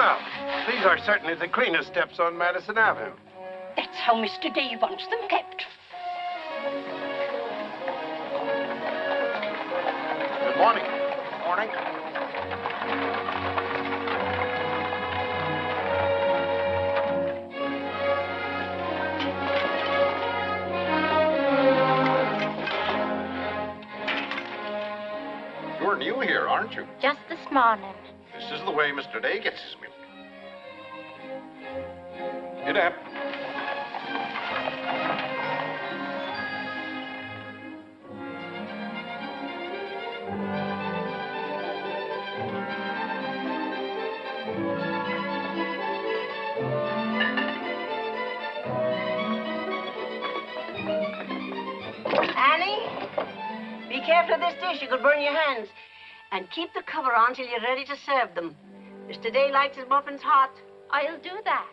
Well, these are certainly the cleanest steps on Madison Avenue. That's how Mr. Day wants them kept. Good morning. Morning. You're new here, aren't you? Just this morning. This is the way Mr. Day gets his milk. Get up. Annie, be careful of this dish. You could burn your hands. And keep the cover on till you're ready to serve them. Mr. Day likes his muffins hot. I'll do that.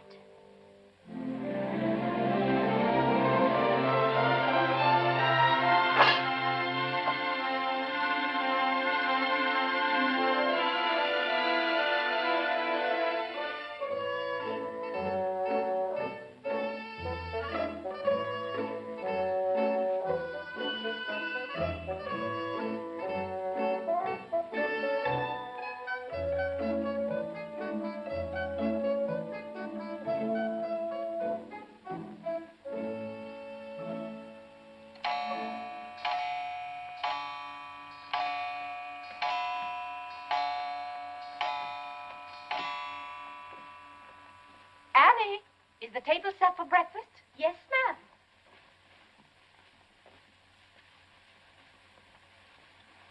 Annie, is the table set for breakfast? Yes, ma'am.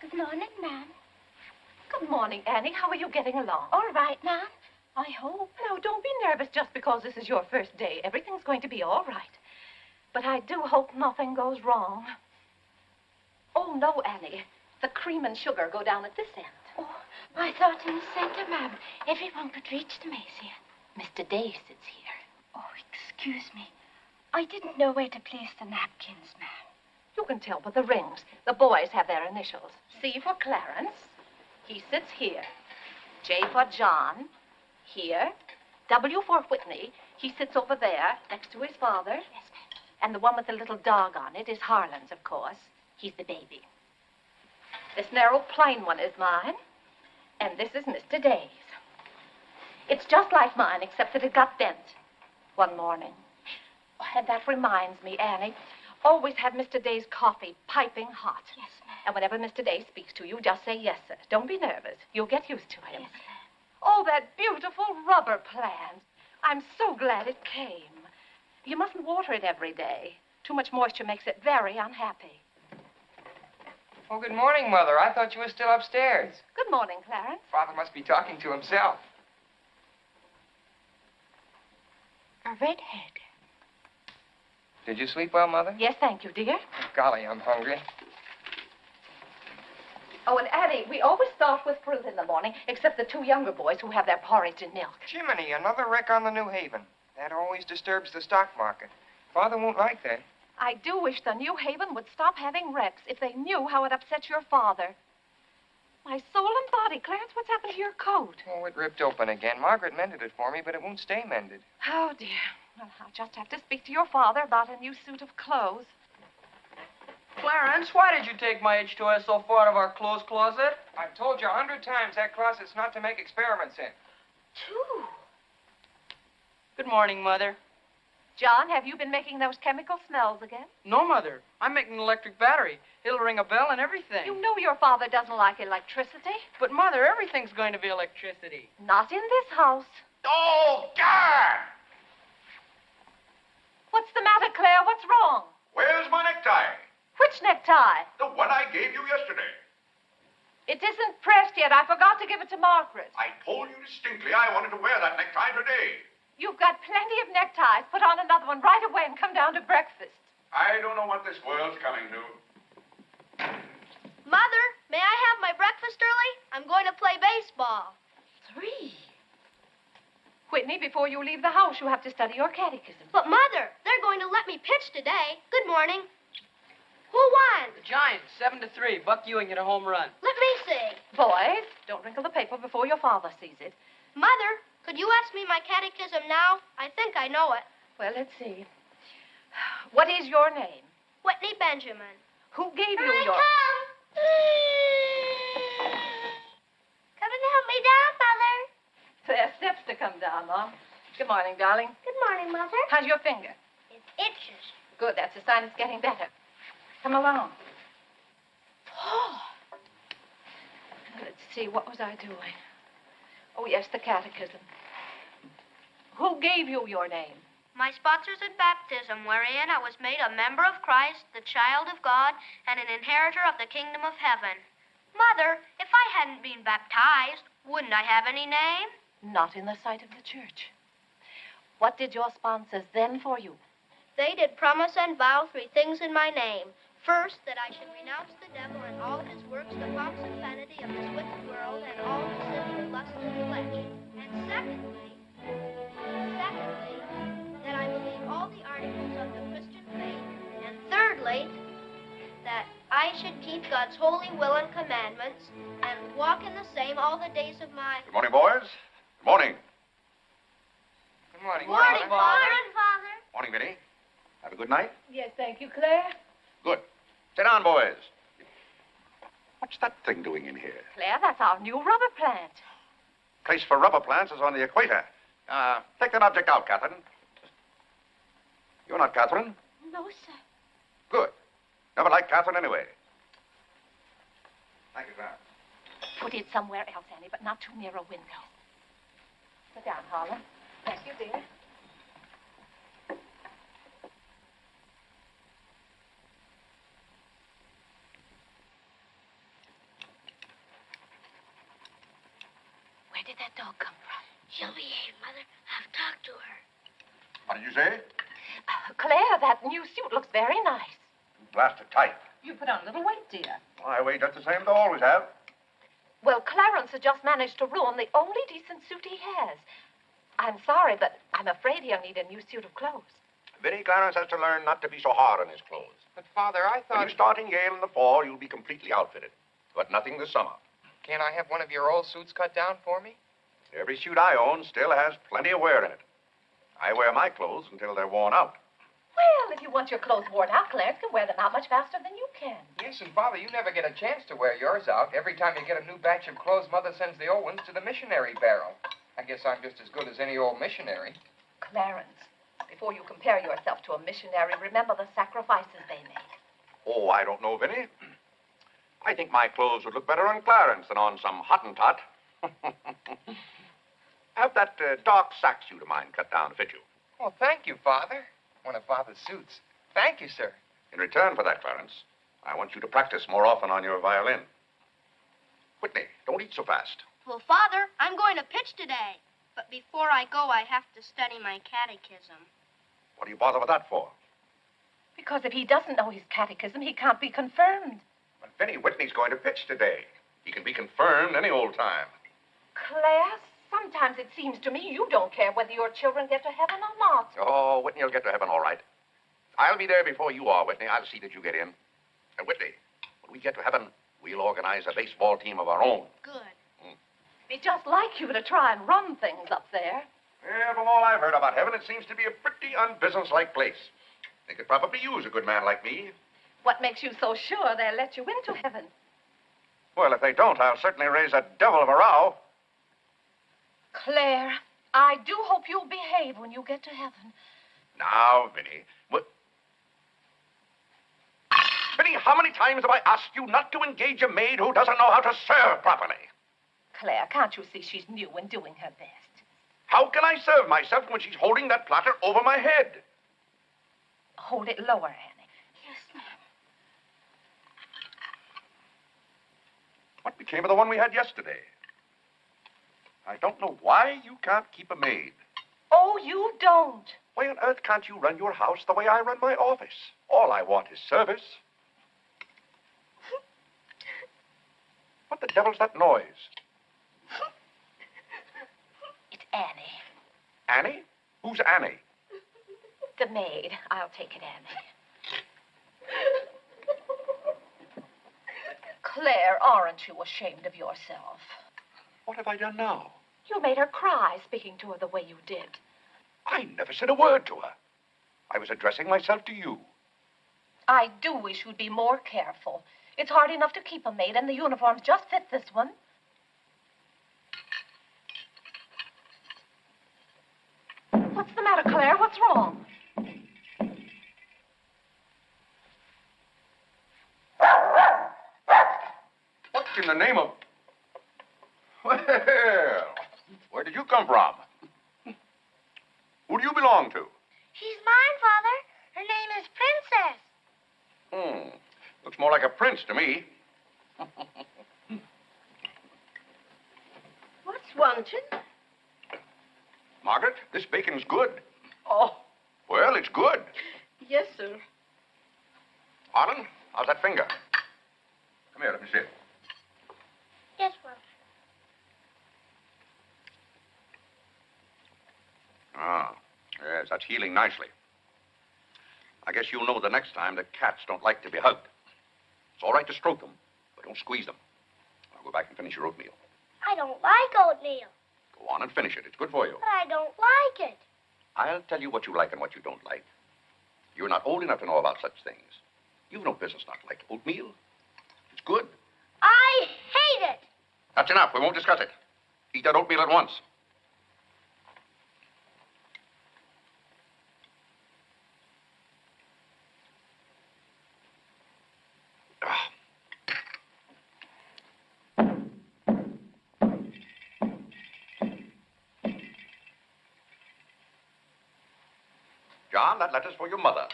Good morning, ma'am. Good morning, Annie. How are you getting along? All right, ma'am. I hope. No, don't be nervous just because this is your first day. Everything's going to be all right. But I do hope nothing goes wrong. Oh, no, Annie. The cream and sugar go down at this end. Oh, I thought in the center, ma'am. Everyone could reach the Mason. Mr. Day sits here. Oh, excuse me. I didn't know where to place the napkins, ma'am. You can tell by the rings. The boys have their initials. C for Clarence. He sits here. J for John. Here. W for Whitney. He sits over there, next to his father. Yes, ma'am. And the one with the little dog on it is Harlan's, of course. He's the baby. This narrow, plain one is mine. And this is Mr. Day's. It's just like mine, except that it got bent one morning. Oh, and that reminds me, Annie, always have Mr. Day's coffee piping hot. Yes, ma'am. And whenever Mr. Day speaks to you, just say yes, sir. Don't be nervous. You'll get used to him. Yes, ma'am. Oh, that beautiful rubber plant. I'm so glad it came. You mustn't water it every day. Too much moisture makes it very unhappy. Oh, good morning, Mother. I thought you were still upstairs. Good morning, Clarence. Father must be talking to himself. A redhead. Did you sleep well, Mother? Yes, thank you, dear. Oh, golly, I'm hungry. Oh, and Annie, we always start with fruit in the morning, except the two younger boys who have their porridge and milk. Jiminy, another wreck on the New Haven. That always disturbs the stock market. Father won't like that. I do wish the New Haven would stop having wrecks if they knew how it upset your father. My soul and body, Clarence, what's happened to your coat? Oh, it ripped open again. Margaret mended it for me, but it won't stay mended. Oh, dear. Well, I'll just have to speak to your father about a new suit of clothes. Clarence, why did you take my H2S so far out of our clothes closet? I've told you 100 times that closet's not to make experiments in. Two. Good morning, Mother. John, have you been making those chemical smells again? No, Mother. I'm making an electric battery. It'll ring a bell and everything. You know your father doesn't like electricity. But, Mother, everything's going to be electricity. Not in this house. Oh, God! What's the matter, Claire? What's wrong? Where's my necktie? Which necktie? The one I gave you yesterday. It isn't pressed yet. I forgot to give it to Margaret. I told you distinctly I wanted to wear that necktie today. You've got plenty of neckties. Put on another one right away and come down to breakfast. I don't know what this world's coming to. Mother, may I have my breakfast early? I'm going to play baseball. 3. Whitney, before you leave the house, you have to study your catechism. But, Mother, they're going to let me pitch today. Good morning. Who won? The Giants, 7-3. Buck Ewing hit a home run. Let me see. Boys, don't wrinkle the paper before your father sees it. Mother, could Could you ask me my catechism now? I think I know it. Well, let's see. What is your name? Whitney Benjamin. Who gave you your... Come and help me down, Mother. There are steps to come down, Mom. Good morning, darling. Good morning, Mother. How's your finger? It itches. Good, that's a sign it's getting better. Come along. Oh. Let's see, what was I doing? Oh, yes, the catechism. Who gave you your name? My sponsors at baptism, wherein I was made a member of Christ, the child of God, and an inheritor of the kingdom of heaven. Mother, if I hadn't been baptized, wouldn't I have any name? Not in the sight of the church. What did your sponsors then for you? They did promise and vow 3 things in my name. First, that I should renounce the devil and all his works, the pomps and vanity of this wicked world, and all the sinful lusts of the flesh. And secondly, that I believe all the articles of the Christian faith. And thirdly, that I should keep God's holy will and commandments and walk in the same all the days of my... Good morning, boys. Good morning. Good morning, Morning, Father. Father. Morning, Vinnie. Have a good night? Yes, thank you, Claire. Good. Sit down, boys. What's that thing doing in here? Claire, that's our new rubber plant. Place for rubber plants is on the equator. Take that object out, Catherine. You're not Catherine? No, sir. Good. Never liked Catherine anyway. Thank you, Clarence. Put it somewhere else, Annie, but not too near a window. Sit down, Harlan. Thank you, dear. Where did that dog come from? She'll behave, Mother. I've talked to her. What did you say? Claire, that new suit looks very nice. Blasted tight. You put on a little weight, dear. I weigh just the same as I always have. Well, Clarence has just managed to ruin the only decent suit he has. I'm sorry, but I'm afraid he'll need a new suit of clothes. Vinnie, Clarence has to learn not to be so hard on his clothes. But, Father, I When thought... you start in Yale in the fall, you'll be completely outfitted. But nothing this summer. Can't I have one of your old suits cut down for me? Every suit I own still has plenty of wear in it. I wear my clothes until they're worn out. Well, if you want your clothes worn out, Clarence can wear them out much faster than you can. Yes, and, Father, you never get a chance to wear yours out. Every time you get a new batch of clothes, Mother sends the old ones to the missionary barrel. I guess I'm just as good as any old missionary. Clarence, before you compare yourself to a missionary, remember the sacrifices they made. Oh, I don't know, Vinnie. I think my clothes would look better on Clarence than on some Hottentot. Have that dark sack suit of mine cut down to fit you. Oh, thank you, Father. One of Father's suits. Thank you, sir. In return for that, Clarence, I want you to practice more often on your violin. Whitney, don't eat so fast. Well, Father, I'm going to pitch today. But before I go, I have to study my catechism. What do you bother with that for? Because if he doesn't know his catechism, he can't be confirmed. But Vinnie, Whitney's going to pitch today. He can be confirmed any old time. Claire, sometimes it seems to me you don't care whether your children get to heaven or not. Oh, Whitney will get to heaven all right. I'll be there before you are, Whitney. I'll see that you get in. And Whitney, when we get to heaven, we'll organize a baseball team of our own. Good. It'd be just like you to try and run things up there. Yeah, from all I've heard about heaven, it seems to be a pretty unbusinesslike place. They could probably use a good man like me. What makes you so sure they'll let you into heaven? Well, if they don't, I'll certainly raise a devil of a row. Claire, I do hope you'll behave when you get to heaven. Now, Vinnie. Vinnie, how many times have I asked you not to engage a maid who doesn't know how to serve properly? Claire, can't you see she's new and doing her best? How can I serve myself when she's holding that platter over my head? Hold it lower, Annie. Yes, ma'am. What became of the one we had yesterday? I don't know why you can't keep a maid. Oh, you don't. Why on earth can't you run your house the way I run my office? All I want is service. What the devil's that noise? It's Annie. Annie? Who's Annie? The maid. I'll take it, Annie. Claire, aren't you ashamed of yourself? What have I done now? You made her cry speaking to her the way you did. I never said a word to her. I was addressing myself to you. I do wish you'd be more careful. It's hard enough to keep a maid, and the uniforms just fit this one. What's the matter, Claire? What's wrong? What in the name of... Well, where did you come from? Who do you belong to? She's mine, Father. Her name is Princess. Looks more like a prince to me. What's wanted? Margaret, this bacon's good. Oh, Well, it's good. yes, sir. Harlan, how's that finger? Come here, let me see it. Yes, Father. Ah, yes, that's healing nicely. I guess you'll know the next time that cats don't like to be hugged. It's all right to stroke them, but don't squeeze them. I'll go back and finish your oatmeal. I don't like oatmeal. Go on and finish it. It's good for you. But I don't like it. I'll tell you what you like and what you don't like. You're not old enough to know about such things. You've no business not to like oatmeal. It's good. I hate it. That's enough. We won't discuss it. Eat that oatmeal at once. Ah. John, that letter's for your mother.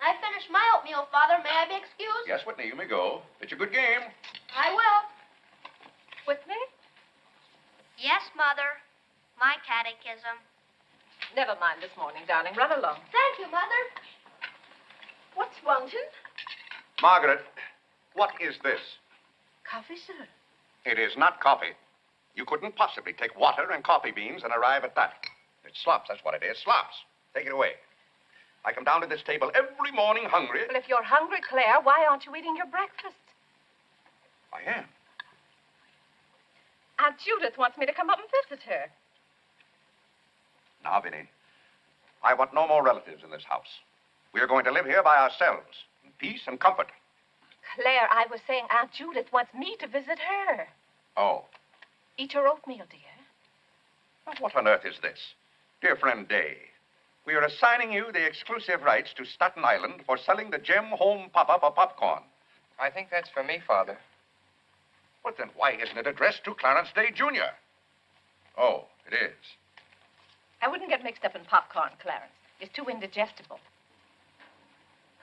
I finished my oatmeal, Father. May I be excused? Yes, Whitney, you may go. It's a good game. I will. Whitney? Yes, Mother. My catechism. Never mind this morning, darling. Run along. Thank you, Mother. What's wanted? Margaret, what is this? Coffee, sir. It is not coffee. You couldn't possibly take water and coffee beans and arrive at that. It's slops, that's what it is. Slops. Take it away. I come down to this table every morning hungry. Well, if you're hungry, Claire, why aren't you eating your breakfast? I am. Aunt Judith wants me to come up and visit her. Now, Vinnie, I want no more relatives in this house. We are going to live here by ourselves, in peace and comfort. Claire, I was saying Aunt Judith wants me to visit her. Oh. Eat your oatmeal, dear. Now, what on earth is this? Dear friend Day, we are assigning you the exclusive rights to Staten Island for selling the Gem Home Pop-Up of popcorn. I think that's for me, Father. But then why isn't it addressed to Clarence Day, Jr.? Oh, it is. I wouldn't get mixed up in popcorn, Clarence. It's too indigestible.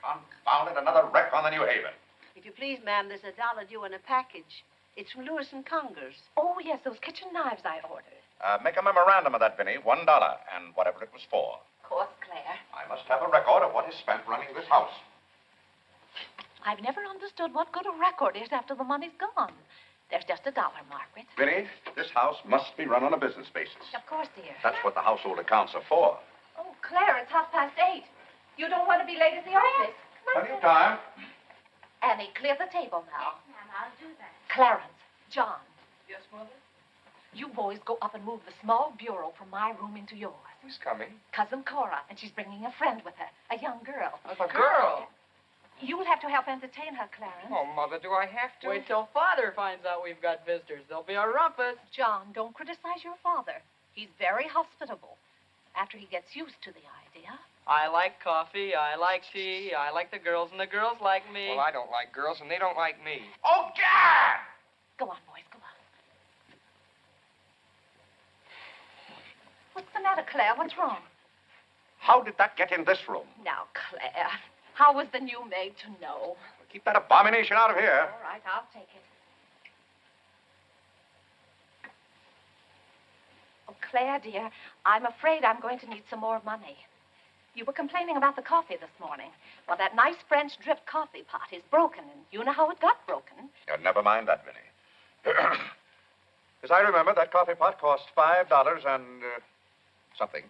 Confound it, another wreck on the New Haven. If you please, ma'am, there's $1 due in a package. It's from Lewis and Congers. Oh, yes, those kitchen knives I ordered. Make a memorandum of that, Vinnie. $1, and whatever it was for. Of course, Claire. I must have a record of what is spent running this house. I've never understood what good a record is after the money's gone. There's just $1, Margaret. Vinnie, this house must be run on a business basis. Of course, dear. That's what the household accounts are for. Oh, Claire, it's 8:30. You don't want to be late at the office. Plenty of time. Annie, clear the table now. Yes, ma'am, I'll do that. Clarence, John, Yes, Mother? you boys go up and move the small bureau from my room into yours. Who's coming? Cousin Cora, and she's bringing a friend with her, a young girl. A girl? You'll have to help entertain her, Clarence. Oh, Mother, do I have to? Wait till Father finds out we've got visitors. There'll be a rumpus. John, don't criticize your father. He's very hospitable. After he gets used to the idea. I like coffee, I like tea, I like the girls, and the girls like me. Well, I don't like girls, and they don't like me. Oh, God! Go on, boys, go on. What's the matter, Claire? What's wrong? How did that get in this room? Now, Claire, how was the new maid to know? Keep that abomination out of here. All right, I'll take it. Oh, Claire, dear, I'm afraid I'm going to need some more money. You were complaining about the coffee this morning. Well, that nice French drip coffee pot is broken, and you know how it got broken. Never mind that, Vinnie. As I remember, that coffee pot cost $5 and something.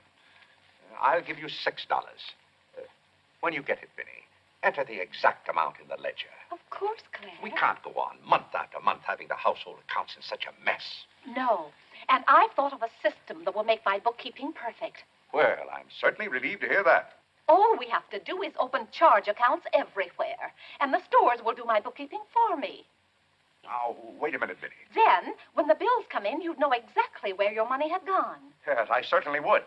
I'll give you $6. When you get it, Vinnie, enter the exact amount in the ledger. Of course, Claire. We can't go on month after month having the household accounts in such a mess. No, And I've thought of a system that will make my bookkeeping perfect. Well, I'm certainly relieved to hear that. All we have to do is open charge accounts everywhere, and the stores will do my bookkeeping for me. Now, wait a minute, Vinnie. Then, when the bills come in, you'd know exactly where your money had gone. Yes, I certainly would.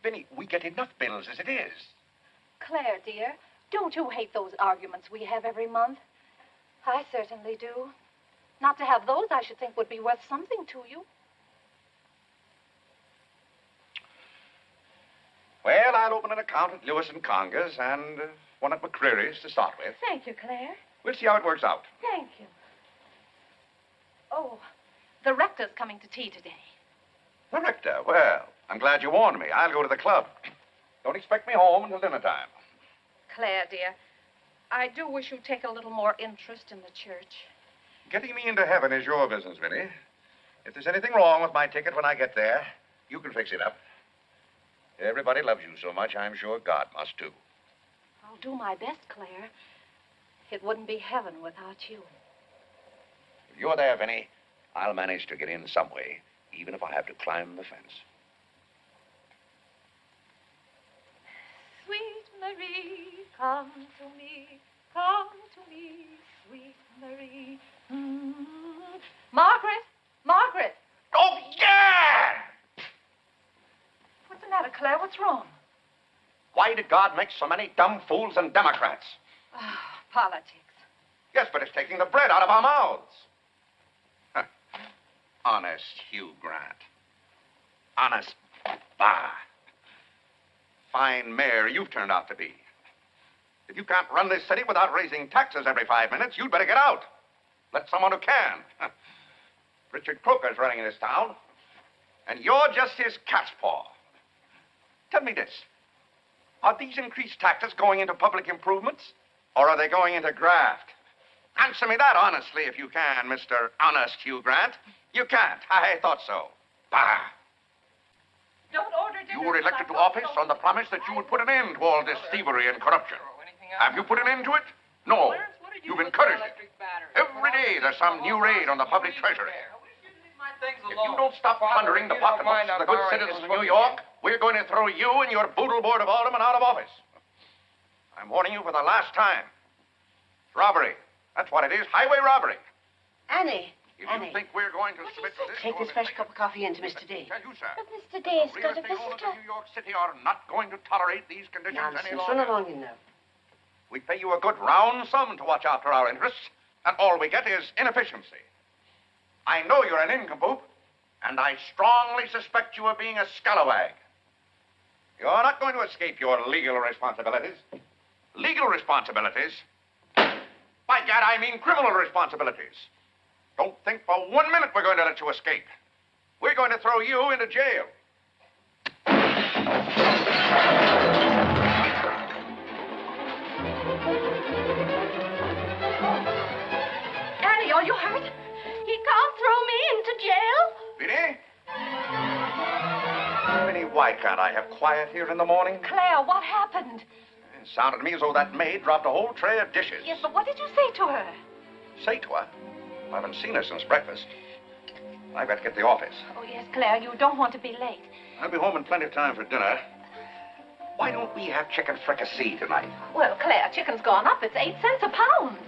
Vinnie, we get enough bills as it is. Claire, dear, don't you hate those arguments we have every month? I certainly do. Not to have those, I should think, would be worth something to you. Well, I'll open an account at Lewis and Conger's and one at McCreary's to start with. Thank you, Claire. We'll see how it works out. Thank you. Oh, the rector's coming to tea today. The rector? Well, I'm glad you warned me. I'll go to the club. Don't expect me home until dinner time. Claire, dear, I do wish you'd take a little more interest in the church. Getting me into heaven is your business, Vinnie. If there's anything wrong with my ticket when I get there, you can fix it up. Everybody loves you so much, I'm sure God must too. I'll do my best, Claire. It wouldn't be heaven without you. If you're there, Vinnie, I'll manage to get in some way, even if I have to climb the fence. Sweet Marie, come to me, sweet Marie. Margaret! Margaret! Oh, yeah! What's the matter, Claire? What's wrong? Why did God make so many dumb fools and Democrats? Politics. Yes, but it's taking the bread out of our mouths. Huh. Honest Hugh Grant. Honest, bah. Fine mayor you've turned out to be. If you can't run this city without raising taxes every 5 minutes, you'd better get out. Let someone who can. Richard Croker's running in this town, and you're just his cat's paw. Tell me this. Are these increased taxes going into public improvements, or are they going into graft? Answer me that honestly, if you can, Mr. Honest Hugh Grant. You can't. I thought so. Bah. Don't order dinner. You were elected to office on the promise that you would put an end to all this thievery and corruption. Have you put an end to it? No. You've encouraged it. Every day there's some new raid on the public treasury. If you don't stop plundering the pocketbooks of the good citizens of New York, we're going to throw you and your boodle board of aldermen out of office. I'm warning you for the last time. It's robbery. That's what it is. Highway robbery. Annie. If you think we're going to submit to this... Take this fresh cup of coffee in to Mr. Day. Tell you, sir. But Mr. Day's got a The owners visitor. of New York City are not going to tolerate these conditions any Nonsense. Run longer. along in now. We pay you a good round sum to watch after our interests, and all we get is inefficiency. I know you're an nincompoop, and I strongly suspect you of being a scalawag. You're not going to escape your legal responsibilities. Legal responsibilities? By gad, I mean criminal responsibilities. Don't think for 1 minute we're going to let you escape. We're going to throw you into jail. Annie, are you hurt? He can't throw me into jail. Vinnie? Vinnie, why can't I have quiet here in the morning? Claire, what happened? It sounded to me as though that maid dropped a whole tray of dishes. Yes, but what did you say to her? Say to her? I haven't seen her since breakfast. I've got to get to the office. Oh, yes, Claire, you don't want to be late. I'll be home in plenty of time for dinner. Why don't we have chicken fricassee tonight? Well, Claire, chicken's gone up. It's 8 cents a pound.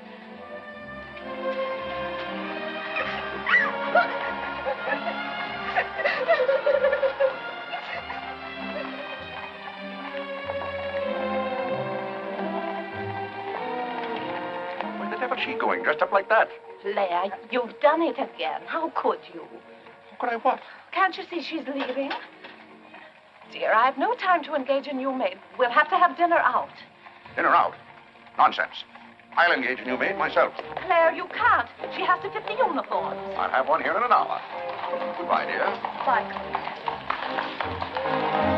Where the devil's she going, dressed up like that? Claire, you've done it again. How could you? How could I what? Can't you see she's leaving? Dear, I've no time to engage a new maid. We'll have to have dinner out. Dinner out? Nonsense. I'll engage a new maid myself. Claire, you can't. She has to fit the uniforms. I'll have one here in an hour. Goodbye, dear. Bye, Claire.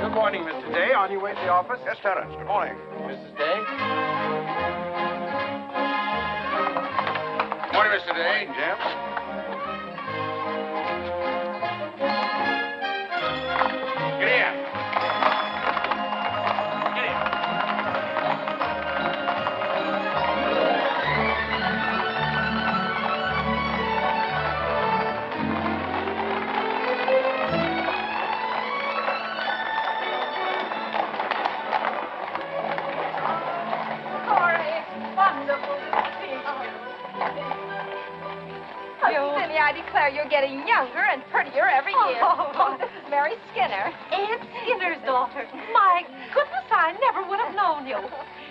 Good morning, Mr. Day. On your way to the office? Yes, Clarence. Good morning. Mrs. Day? Good morning, Mr. Day. Good morning, Jim. Get here. Get here. declare you're getting younger and prettier every year. Oh, this is Mary Skinner. Aunt Skinner's daughter. My goodness, I never would have known you.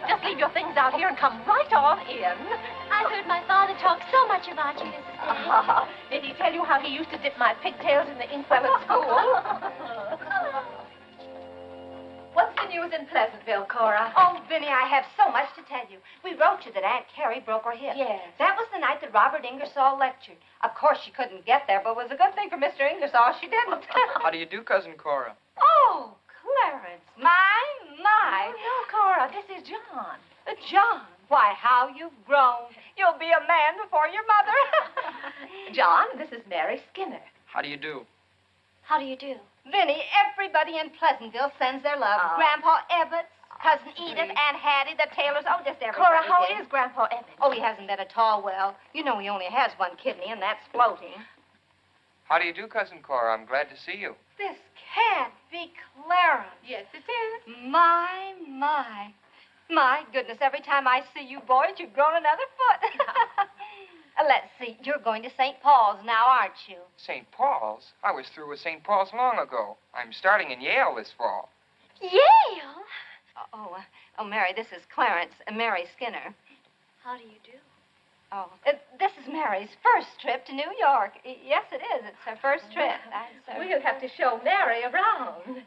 Just leave your things out here and come right on in. I've heard my father talk so much about you, Mrs. Skinner. Did he tell you how he used to dip my pigtails in the inkwell at school? What's the news in Pleasantville, Cora? Oh, Vinnie, I have so much to tell you. We wrote you that Aunt Carrie broke her hip. Yes. That was the night that Robert Ingersoll lectured. Of course, she couldn't get there, but it was a good thing for Mr. Ingersoll she didn't. How do you do, Cousin Cora? Oh, Clarence, my. Oh, no, Cora, this is John. John, why, how you've grown. You'll be a man before your mother. John, this is Mary Skinner. How do you do? How do you do? Vinnie, everybody in Pleasantville sends their love. Oh. Grandpa Ebbets, Cousin Edith, Aunt Hattie, the Taylors, just everybody. Cora, how did. is Grandpa Evans? Oh, he hasn't been at all well. You know he only has one kidney, and that's floating. How do you do, Cousin Cora? I'm glad to see you. This can't be Clarence. Yes, it is. My. My goodness, every time I see you boys, you've grown another foot. Let's see, you're going to St. Paul's now, aren't you? St. Paul's? I was through with St. Paul's long ago. I'm starting in Yale this fall. Yale? Oh, Mary, this is Clarence, Mary Skinner. How do you do? Oh, this is Mary's first trip to New York. Yes, it is. It's her first trip. We'll have to show Mary around.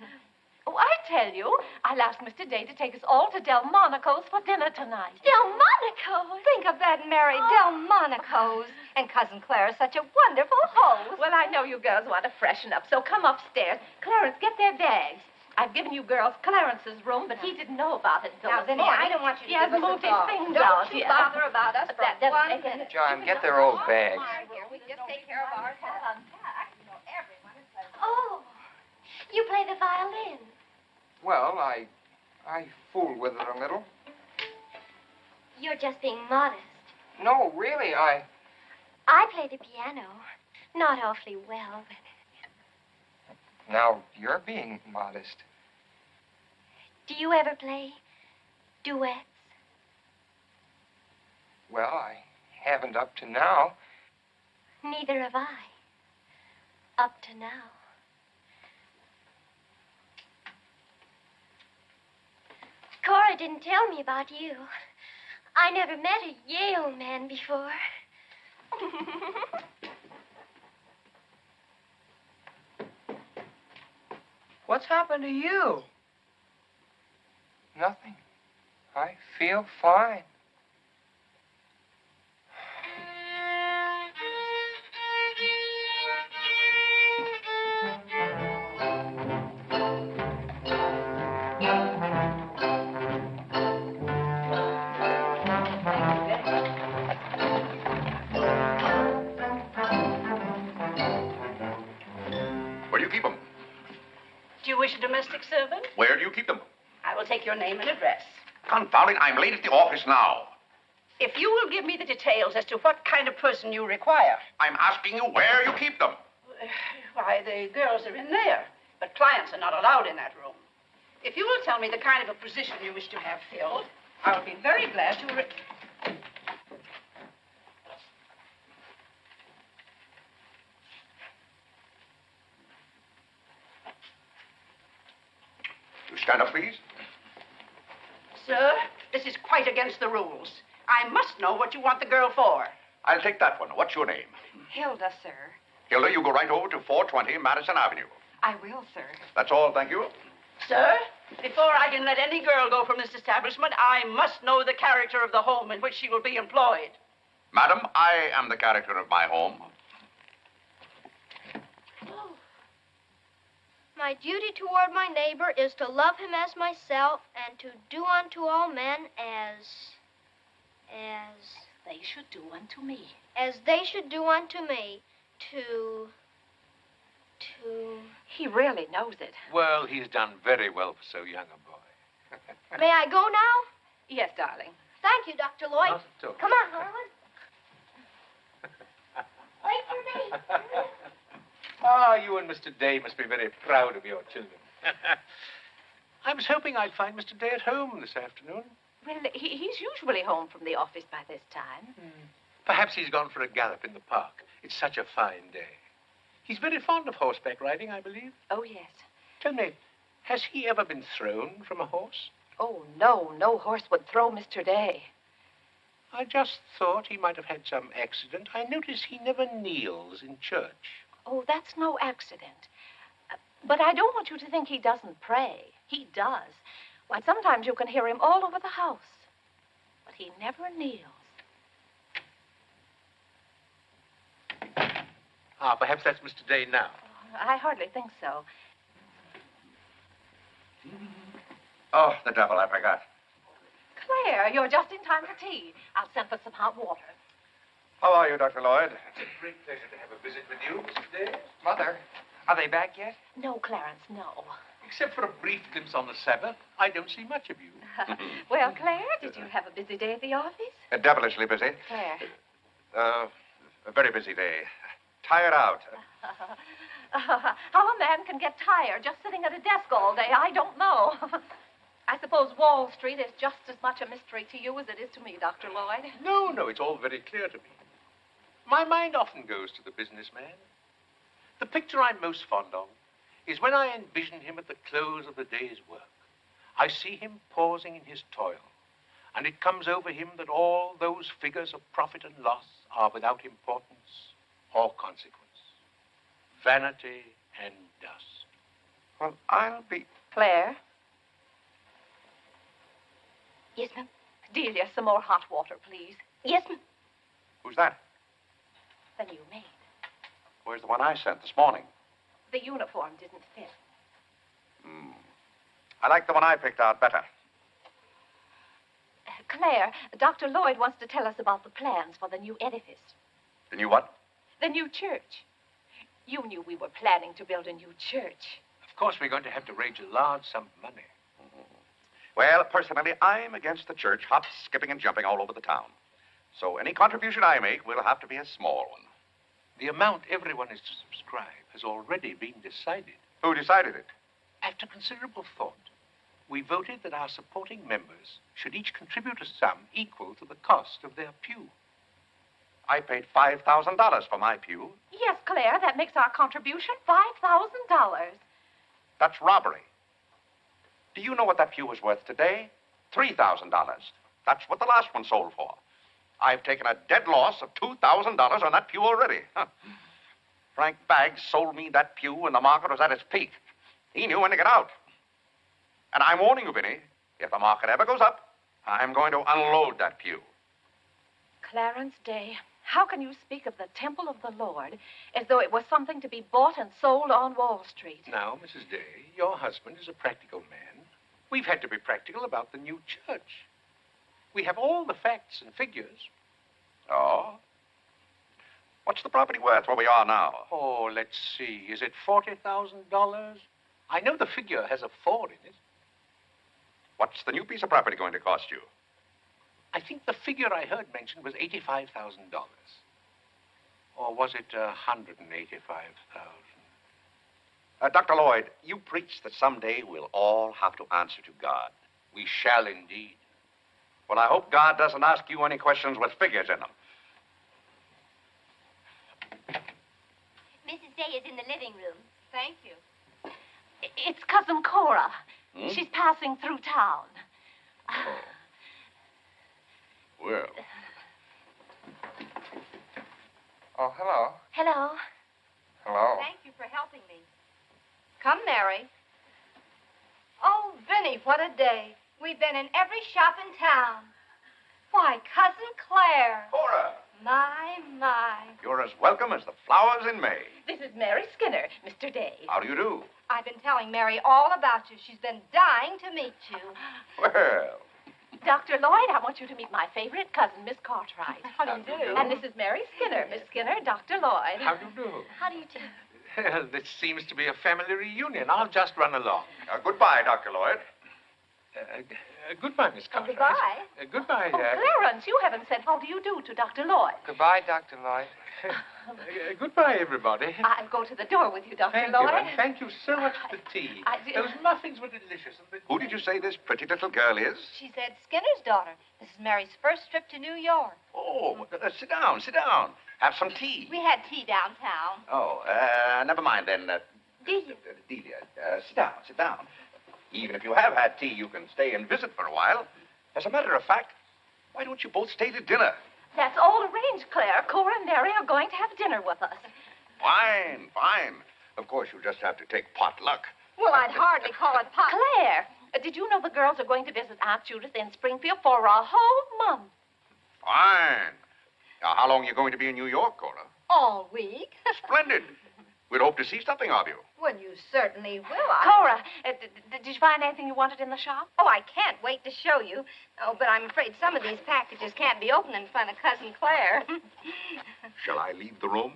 Oh, I tell you, I'll ask Mr. Day to take us all to Delmonico's for dinner tonight. Delmonico's? Think of that, Mary, Delmonico's. And Cousin Clara's such a wonderful host. Well, I know you girls want to freshen up, so come upstairs. Clarence, get their bags. I've given you girls Clarence's room, but he didn't know about it until Now, this Vinnie, morning. I don't want you to He hasn't give us moved a his thought. things Don't out you yet. bother about us for That doesn't one make any- minute. John, get their old bags. We just take care of ourselves. You know, everyone is pleasant. Oh, you play the violin. Well, I fooled with it a little. You're just being modest. No, really, I play the piano. Not awfully well, but... Now, you're being modest. Do you ever play duets? Well, I haven't up to now. Neither have I. Up to now. Cora didn't tell me about you. I never met a Yale man before. What's happened to you? Nothing. I feel fine. Where do you keep them? Do you wish a domestic servant? Where do you keep them? I will take your name and address. Confound it, I'm late at the office now. If you will give me the details as to what kind of person you require. I'm asking you where you keep them. Why, the girls are in there, but clients are not allowed in that room. If you will tell me the kind of a position you wish to have filled, I will be very glad to... You stand up, please. Sir, this is quite against the rules. I must know what you want the girl for. I'll take that one. What's your name? Hilda, sir. Hilda, you go right over to 420 Madison Avenue. I will, sir. That's all, thank you. Sir, before I can let any girl go from this establishment, I must know the character of the home in which she will be employed. Madam, I am the character of my home. My duty toward my neighbor is to love him as myself and to do unto all men as They should do unto me. they should do unto me. He really knows it. Well, he's done very well for so young a boy. May I go now? Yes, darling. Thank you, Dr. Lloyd. Not at all. Come on, Harlan. Wait for me. Ah, you and Mr. Day must be very proud of your children. I was hoping I'd find Mr. Day at home this afternoon. Well, he's usually home from the office by this time. Perhaps he's gone for a gallop in the park. It's such a fine day. He's very fond of horseback riding, I believe. Oh, yes. Tell me, has he ever been thrown from a horse? Oh, no. No horse would throw Mr. Day. I just thought he might have had some accident. I notice he never kneels in church. Oh, that's no accident. But I don't want you to think he doesn't pray. He does. Why, sometimes you can hear him all over the house. But he never kneels. Ah, perhaps that's Mr. Day now. I hardly think so. Oh, the devil, I forgot. Claire, you're just in time for tea. I'll send for some hot water. How are you, Dr. Lloyd? It's a great pleasure to have a visit with you, Mr. Day. Mother, are they back yet? No, Clarence, no. Except for a brief glimpse on the Sabbath, I don't see much of you. Well, Claire, did you have a busy day at the office? Devilishly busy. Claire. A very busy day. Tired out. How a man can get tired just sitting at a desk all day, I don't know. I suppose Wall Street is just as much a mystery to you as it is to me, Dr. Lloyd. No, it's all very clear to me. My mind often goes to the businessman. The picture I'm most fond of is when I envision him at the close of the day's work. I see him pausing in his toil, and it comes over him that all those figures of profit and loss are without importance or consequence. Vanity and dust. Well, I'll be... Claire? Yes, ma'am. Delia, some more hot water, please. Yes, ma'am. Who's that? The new maid. Where's the one I sent this morning? The uniform didn't fit. I like the one I picked out better. Claire, Dr. Lloyd wants to tell us about the plans for the new edifice. The new what? The new church. You knew we were planning to build a new church. Of course, we're going to have to raise a large sum of money. Well, personally, I'm against the church hopping, skipping, and jumping all over the town. So any contribution I make will have to be a small one. The amount everyone is to subscribe has already been decided. Who decided it? After considerable thought, we voted that our supporting members should each contribute a sum equal to the cost of their pew. I paid $5,000 for my pew. Yes, Claire, that makes our contribution $5,000. That's robbery. Do you know what that pew is worth today? $3,000. That's what the last one sold for. I've taken a dead loss of $2,000 on that pew already. Frank Baggs sold me that pew when the market was at its peak. He knew when to get out. And I'm warning you, Vinnie, if the market ever goes up, I'm going to unload that pew. Clarence Day, how can you speak of the temple of the Lord as though it was something to be bought and sold on Wall Street? Now, Mrs. Day, your husband is a practical man. We've had to be practical about the new church. We have all the facts and figures. Oh? What's the property worth where we are now? Oh, let's see. Is it $40,000? I know the figure has a 4 in it. What's the new piece of property going to cost you? I think the figure I heard mentioned was $85,000. Or was it $185,000? Dr. Lloyd, you preach that someday we'll all have to answer to God. We shall indeed. Well, I hope God doesn't ask you any questions with figures in them. Mrs. Day is in the living room. Thank you. It's Cousin Cora. She's passing through town. Well. Oh, hello. Hello. Hello. Thank you for helping me. Come, Mary. Oh, Vinnie, what a day. We've been in every shop in town. Why, Cousin Claire. Cora, My. you're as welcome as the flowers in May. This is Mary Skinner, Mr. Day. How do you do? I've been telling Mary all about you. She's been dying to meet you. Well, Dr. Lloyd, I want you to meet my favorite cousin, Miss Cartwright. How do you do? And this is Mary Skinner. Miss Skinner, Dr. Lloyd. How do you do? How do you do? Well, this seems to be a family reunion. I'll just run along. goodbye, Dr. Lloyd. Goodbye, Miss Cartwright. Goodbye. Goodbye. Oh, Clarence, you haven't said how do you do to Dr. Lloyd. Goodbye, Dr. Lloyd. Goodbye, everybody. I'll go to the door with you, Dr. Thank Lloyd. you, and thank you so much for the tea. Those muffins were delicious. Who did you say this pretty little girl is? She's Ed Skinner's daughter. This is Mary's first trip to New York. Oh, sit down, sit down. Have some tea. We had tea downtown. Oh, never mind then. Delia. Delia, sit down, sit down. Even if you have had tea, you can stay and visit for a while. As a matter of fact, why don't you both stay to dinner? That's all arranged, Claire. Cora and Mary are going to have dinner with us. Fine, fine. Of course, you'll just have to take potluck. Well, I'd hardly call it pot. Claire, did you know the girls are going to visit Aunt Judith in Springfield for a whole month? Fine. Now, how long are you going to be in New York, Cora? All week. Splendid. We'd hope to see something of you. Well, you certainly will. Cora, did you find anything you wanted in the shop? Oh, I can't wait to show you. Oh, but I'm afraid some of these packages can't be opened in front of Cousin Claire. Shall I leave the room?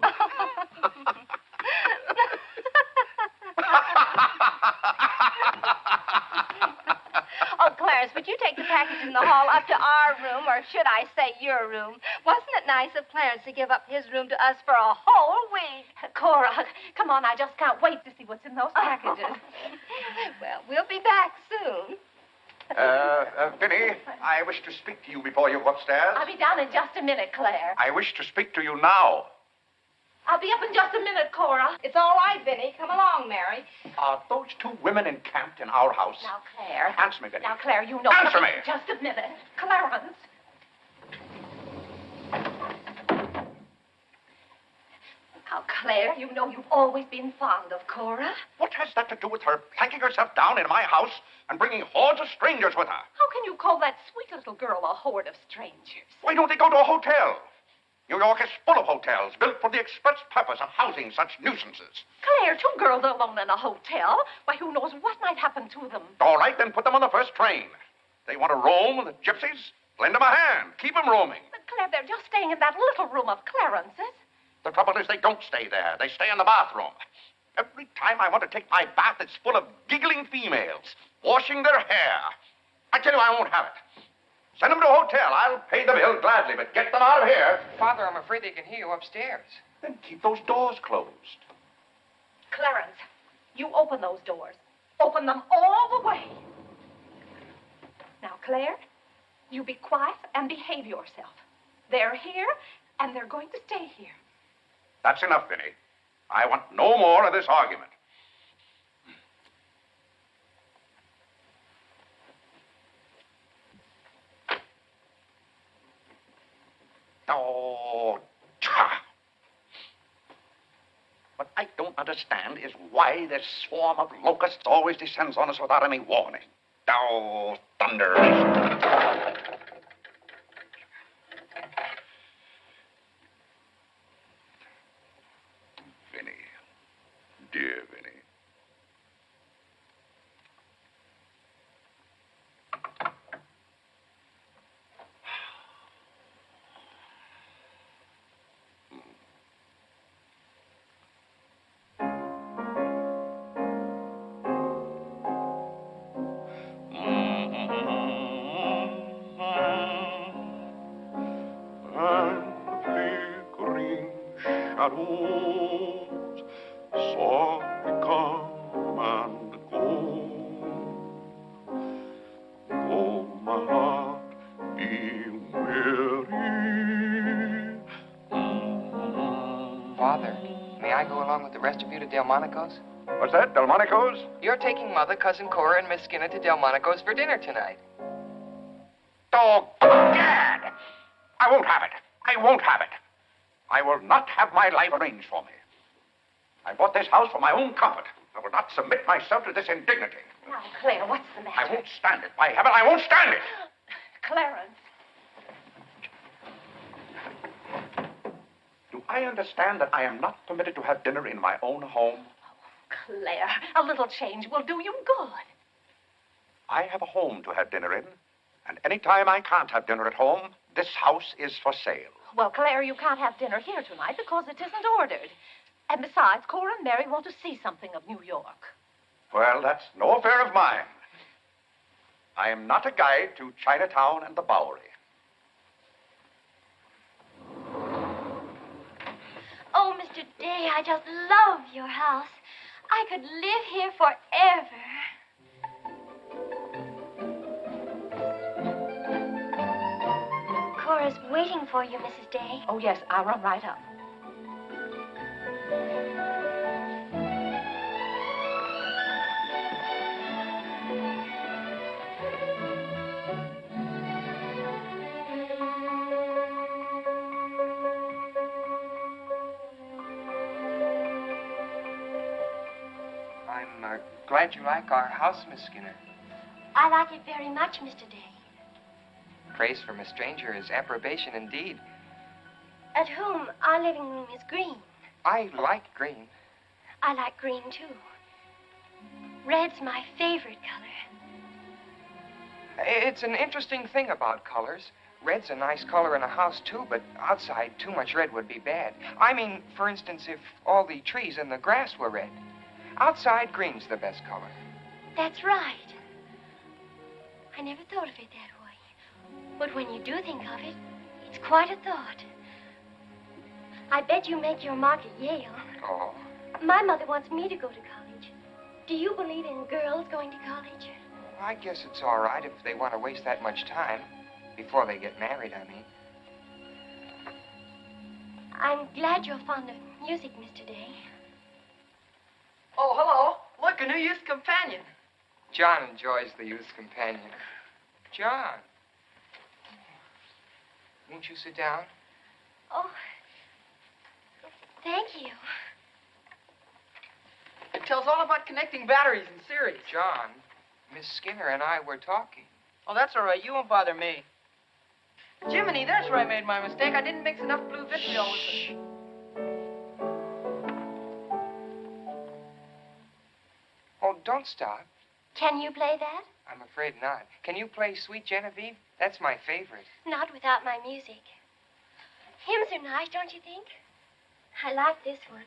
Oh, Clarence, would you take the package in the hall up to our room, or should I say your room? Wasn't it nice of Clarence to give up his room to us for a whole week? Cora, come on, I just can't wait to see what's in those packages. Well, we'll be back soon. Vinnie, I wish to speak to you before you go upstairs. I'll be down in just a minute, Claire. I wish to speak to you now. I'll be up in just a minute, Cora. It's all right, Vinnie. Come along, Mary. Are those two women encamped in our house? Now, Claire. Answer me, Vinnie. Now, Claire, you know... Answer me! Just a minute. Clarence. Now, Claire, you know you've always been fond of Cora. What has that to do with her planking herself down in my house and bringing hordes of strangers with her? How can you call that sweet little girl a horde of strangers? Why don't they go to a hotel? New York is full of hotels built for the express purpose of housing such nuisances. Claire, two girls alone in a hotel? Why, who knows what might happen to them? All right, then put them on the first train. They want to roam with the gypsies? Lend them a hand. Keep them roaming. But, Claire, they're just staying in that little room of Clarence's. The trouble is they don't stay there. They stay in the bathroom. Every time I want to take my bath, it's full of giggling females, washing their hair. I tell you, I won't have it. Send them to a hotel. I'll pay the bill gladly, but get them out of here. Father, I'm afraid they can hear you upstairs. Then keep those doors closed. Clarence, you open those doors. Open them all the way. Now, Claire, you be quiet and behave yourself. They're here, and they're going to stay here. That's enough, Vinnie. I want no more of this argument. Oh, ta! What I don't understand is why this swarm of locusts always descends on us without any warning. Oh, thunder. Vinnie. Dear Vinnie. Shadows softly come and go. Though my heart be weary. Father, may I go along with the rest of you to Delmonico's? What's that, Delmonico's? You're taking Mother, Cousin Cora, and Miss Skinner to Delmonico's for dinner tonight. Oh, Gad! I won't have it. I won't have it. I will not have my life arranged for me. I bought this house for my own comfort. I will not submit myself to this indignity. Now, Claire, what's the matter? I won't stand it. By heaven, I won't stand it. Clarence. Do I understand that I am not permitted to have dinner in my own home? Claire, a little change will do you good. I have a home to have dinner in, and any time I can't have dinner at home, this house is for sale. Well, Claire, you can't have dinner here tonight because it isn't ordered. And besides, Cora and Mary want to see something of New York. Well, that's no affair of mine. I am not a guide to Chinatown and the Bowery. Oh, Mr. Day, I just love your house. I could live here forever. Cora's waiting for you, Mrs. Day. Oh, yes, I'll run right up. I'm glad you like our house, Miss Skinner. I like it very much, Mr. Day. Praise from a stranger is approbation indeed. At home, our living room is green. I like green. I like green, too. Red's my favorite color. It's an interesting thing about colors. Red's a nice color in a house, too, but outside, too much red would be bad. I mean, for instance, if all the trees and the grass were red. Outside, green's the best color. That's right. I never thought of it that way. But when you do think of it, it's quite a thought. I bet you make your mark at Yale. Oh. My mother wants me to go to college. Do you believe in girls going to college? I guess it's all right if they want to waste that much time. Before they get married, I mean. I'm glad you're fond of music, Mr. Day. Oh, hello. Look, a new youth companion. John enjoys the youth companion. John. Won't you sit down? Oh, thank you. It tells all about connecting batteries in series. John, Miss Skinner and I were talking. Oh, that's all right. You won't bother me. Jiminy, there's where I made my mistake. I didn't mix enough blue vitriol with it. Oh, don't stop. Can you play that? I'm afraid not. Can you play Sweet Genevieve? That's my favorite. Not without my music. Hymns are nice, don't you think? I like this one.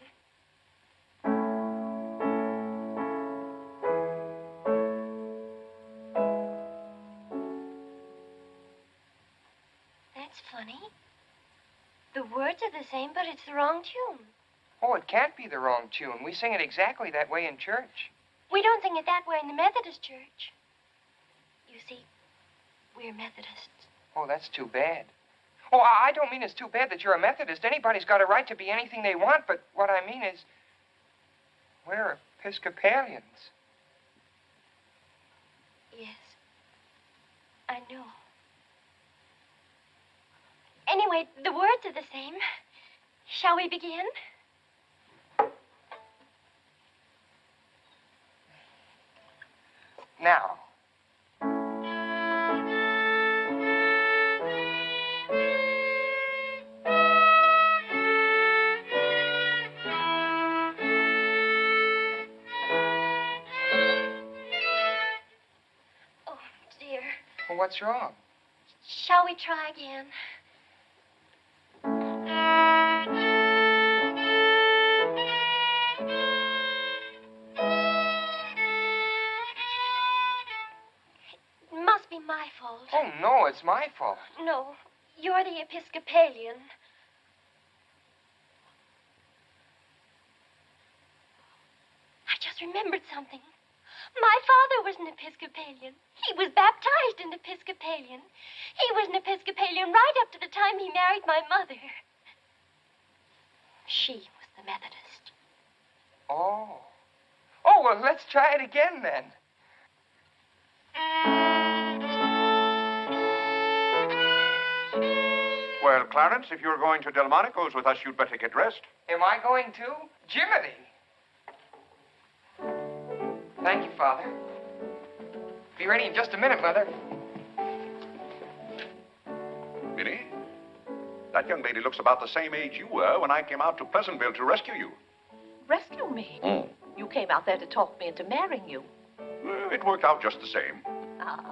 That's funny. The words are the same, but it's the wrong tune. Oh, it can't be the wrong tune. We sing it exactly that way in church. We don't sing it that way in the Methodist church. You see, we're Methodists. Oh, that's too bad. Oh, I don't mean it's too bad that you're a Methodist. Anybody's got a right to be anything they want, but what I mean is, we're Episcopalians. Yes, I know. Anyway, the words are the same. Shall we begin? Now. Oh, dear. Well, what's wrong? Shall we try again? My fault. Oh, no, it's my fault. No, you're the Episcopalian. I just remembered something. My father was an Episcopalian. He was baptized an Episcopalian. He was an Episcopalian right up to the time he married my mother. She was the Methodist. Oh. Oh, well, let's try it again then. Well, Clarence, if you're going to Delmonico's with us, you'd better get dressed. Am I going to? Jiminy! Thank you, Father. Be ready in just a minute, Mother. Vinnie, that young lady looks about the same age you were when I came out to Pleasantville to rescue you. Rescue me? Mm. You came out there to talk me into marrying you. It worked out just the same. Ah.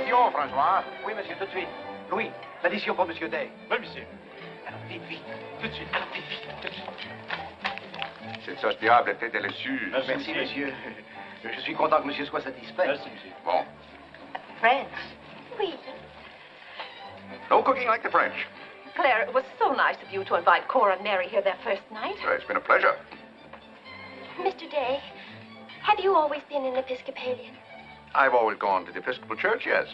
L'addition, François. Oui, monsieur, tout de suite. Louis, l'addition pour monsieur Day. Oui, monsieur. Alors, vite, vite. Tout de suite. Alors, vite, vite. Tout de suite. Cette sauce diable était délicieuse. Merci, monsieur. Je suis content que monsieur soit satisfait. Merci, monsieur. Bon. France. Oui. No cooking like the French. Claire, it was so nice of you to invite Cora and Mary here their first night. It's been a pleasure. Mr. Day, have you always been an Episcopalian? I've always gone to the Episcopal Church, yes.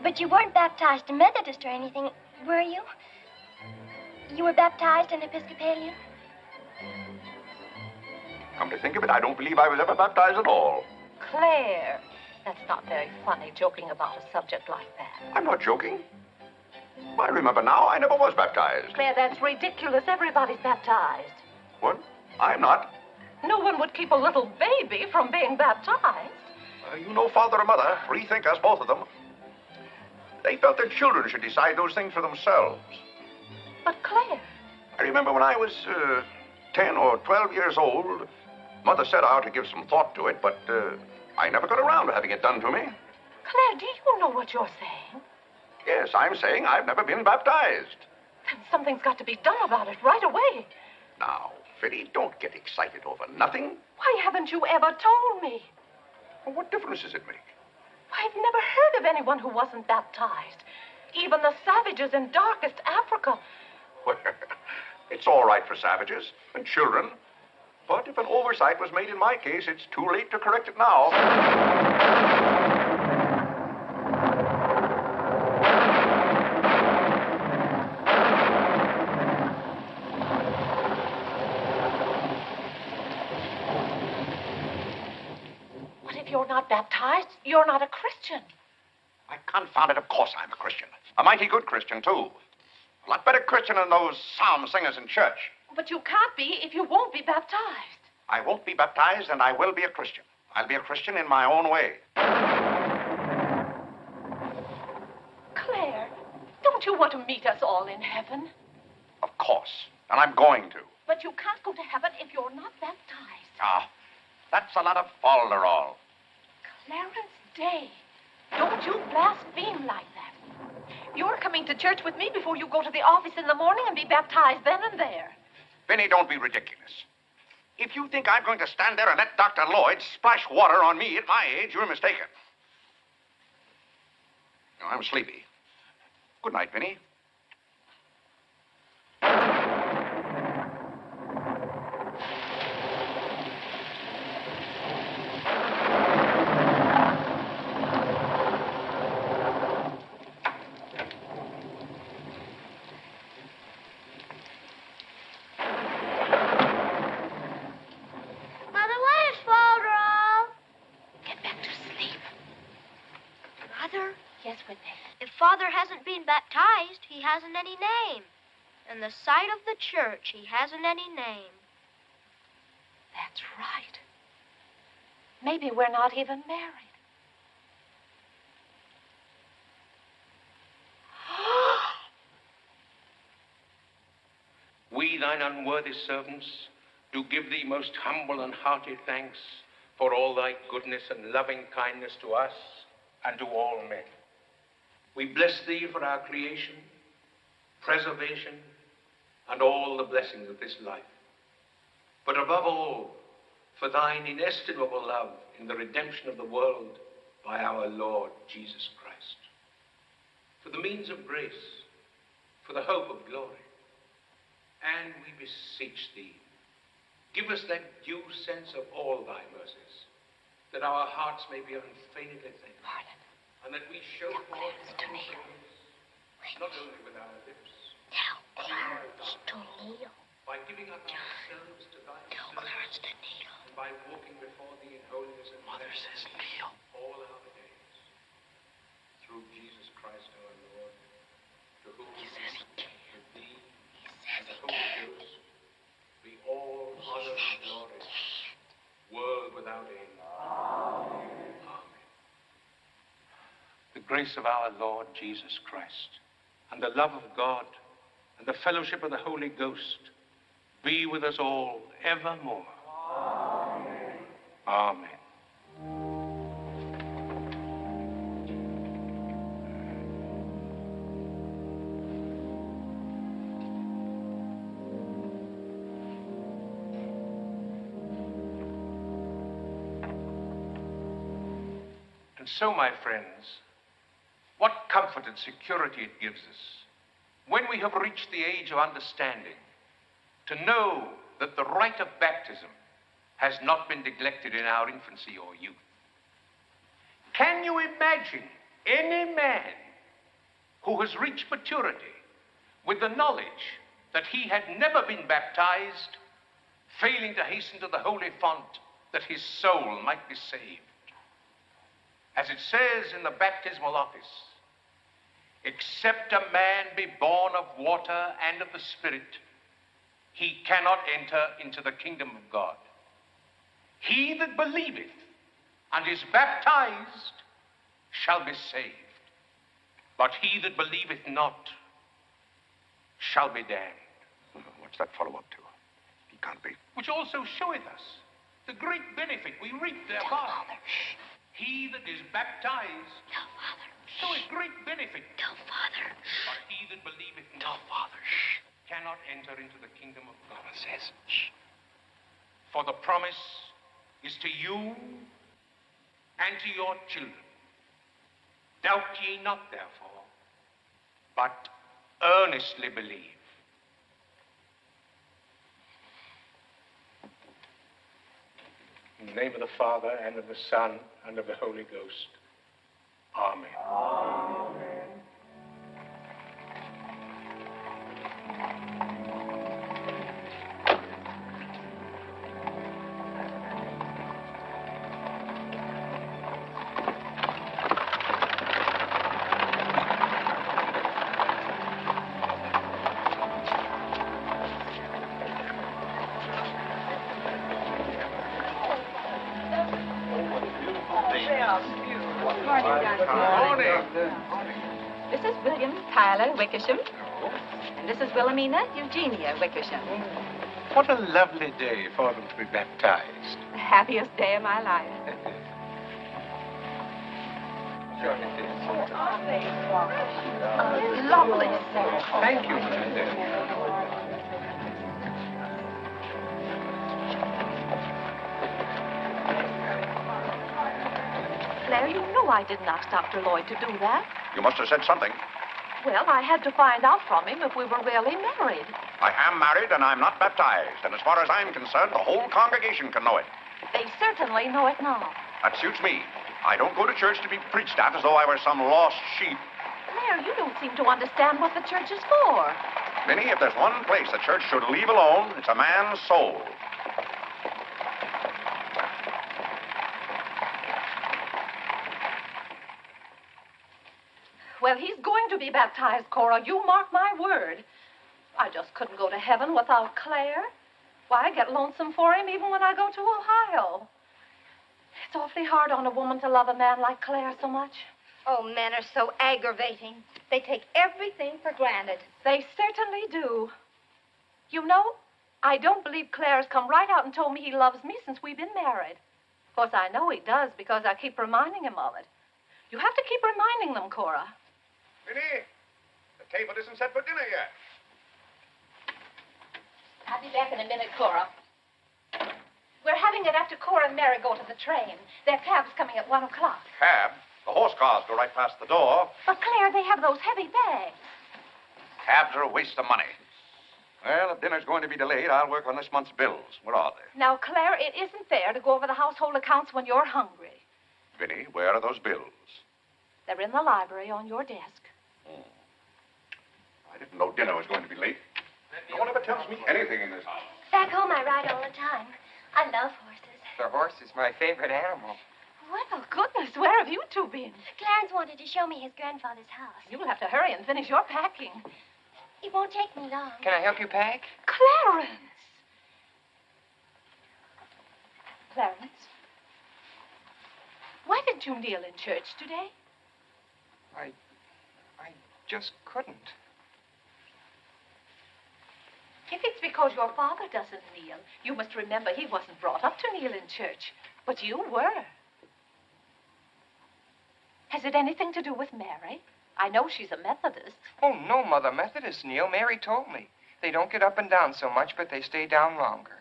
But you weren't baptized a Methodist or anything, were you? You were baptized an Episcopalian? Come to think of it, I don't believe I was ever baptized at all. Claire, that's not very funny, joking about a subject like that. I'm not joking. I remember now, I never was baptized. Claire, that's ridiculous. Everybody's baptized. What? I'm not. No one would keep a little baby from being baptized. You know father and mother, free thinkers, both of them. They felt their children should decide those things for themselves. But Claire... I remember when I was 10 or 12 years old, Mother said I ought to give some thought to it, but I never got around to having it done to me. Claire, do you know what you're saying? Yes, I'm saying I've never been baptized. Then something's got to be done about it right away. Now, Vinnie, don't get excited over nothing. Why haven't you ever told me? Well, what difference does it make? I've never heard of anyone who wasn't baptized. Even the savages in darkest Africa. Well, it's all right for savages and children. But if an oversight was made in my case, it's too late to correct it now. What if you're not baptized? You're not a Christian. I confound it, of course I'm a Christian. A mighty good Christian, too. A lot better Christian than those psalm singers in church. But you can't be if you won't be baptized. I won't be baptized, and I will be a Christian. I'll be a Christian in my own way. Claire, don't you want to meet us all in heaven? Of course, and I'm going to. But you can't go to heaven if you're not baptized. Ah, that's a lot of folderol. Clarence Day, don't you blaspheme like that. You're coming to church with me before you go to the office in the morning and be baptized then and there. Vinnie, don't be ridiculous. If you think I'm going to stand there and let Dr. Lloyd splash water on me at my age, you're mistaken. No, I'm sleepy. Good night, Vinnie. Father hasn't been baptized, he hasn't any name. In the sight of the church, he hasn't any name. That's right. Maybe we're not even married. We, thine unworthy servants, do give thee most humble and hearty thanks for all thy goodness and loving kindness to us and to all men. We bless thee for our creation, preservation, and all the blessings of this life. But above all, for thine inestimable love in the redemption of the world by our Lord Jesus Christ. For the means of grace, for the hope of glory. And we beseech thee, give us that due sense of all thy mercies, that our hearts may be unfeignedly thankful. And that we show forth to kneel. Not only with our lips. Tell Clarence to kneel. By giving up ourselves to thy Tell Clarence to kneel. And by walking before thee in holiness and Mother says kneel. All our days. Through Jesus Christ our Lord. To whom He says he can. With thee. He says he Holy can. Ghost, be all honor and glory. World without end. Amen. The grace of our Lord Jesus Christ, and the love of God, and the fellowship of the Holy Ghost be with us all evermore. Amen. Amen. And so, my friends, what comfort and security it gives us when we have reached the age of understanding to know that the rite of baptism has not been neglected in our infancy or youth. Can you imagine any man who has reached maturity with the knowledge that he had never been baptized, failing to hasten to the holy font that his soul might be saved? As it says in the baptismal office, except a man be born of water and of the Spirit, he cannot enter into the kingdom of God. He that believeth and is baptized shall be saved, but he that believeth not shall be damned. What's that follow-up to? He can't be. Which also showeth us the great benefit we reap thereby. He that is baptized showeth great benefit. But he that believeth not cannot enter into the kingdom of God. Says. For the promise is to you and to your children. Doubt ye not, therefore, but earnestly believe. In the name of the Father, and of the Son, and of the Holy Ghost. Amen. Amen. This is William Powell Wickersham. And this is Wilhelmina Eugenia Wickersham. What a lovely day for them to be baptized. The happiest day of my life. Lovely, sir. Thank you, Mr. Claire, you know I didn't ask Dr. Lloyd to do that. You must have said something. Well, I had to find out from him if we were really married. I am married and I'm not baptized. And as far as I'm concerned, the whole congregation can know it. They certainly know it now. That suits me. I don't go to church to be preached at as though I were some lost sheep. Claire, you don't seem to understand what the church is for. Vinnie, if there's one place the church should leave alone, it's a man's soul. Well, he's going to be baptized, Cora. You mark my word. I just couldn't go to heaven without Claire. Why, I get lonesome for him even when I go to Ohio. It's awfully hard on a woman to love a man like Claire so much. Oh, men are so aggravating. They take everything for granted. They certainly do. You know, I don't believe Claire has come right out and told me he loves me since we've been married. Of course, I know he does because I keep reminding him of it. You have to keep reminding them, Cora. Vinnie, the table isn't set for dinner yet. I'll be back in a minute, Cora. We're having it after Cora and Mary go to the train. Their cab's coming at 1 o'clock. Cab? The horse cars go right past the door. But, Claire, they have those heavy bags. Cabs are a waste of money. Well, if dinner's going to be delayed, I'll work on this month's bills. Where are they? Now, Claire, it isn't fair to go over the household accounts when you're hungry. Vinnie, where are those bills? They're in the library on your desk. I didn't know dinner was going to be late. No one ever tells me anything in this house. Back home, I ride all the time. I love horses. The horse is my favorite animal. Well, goodness, where have you two been? Clarence wanted to show me his grandfather's house. You'll have to hurry and finish your packing. It won't take me long. Can I help you pack? Clarence! Clarence? Why didn't you kneel in church today? I just couldn't. If it's because your father doesn't kneel, you must remember he wasn't brought up to kneel in church. But you were. Has it anything to do with Mary? I know she's a Methodist. Oh, no, Mother. Methodists kneel. Mary told me. They don't get up and down so much, but they stay down longer.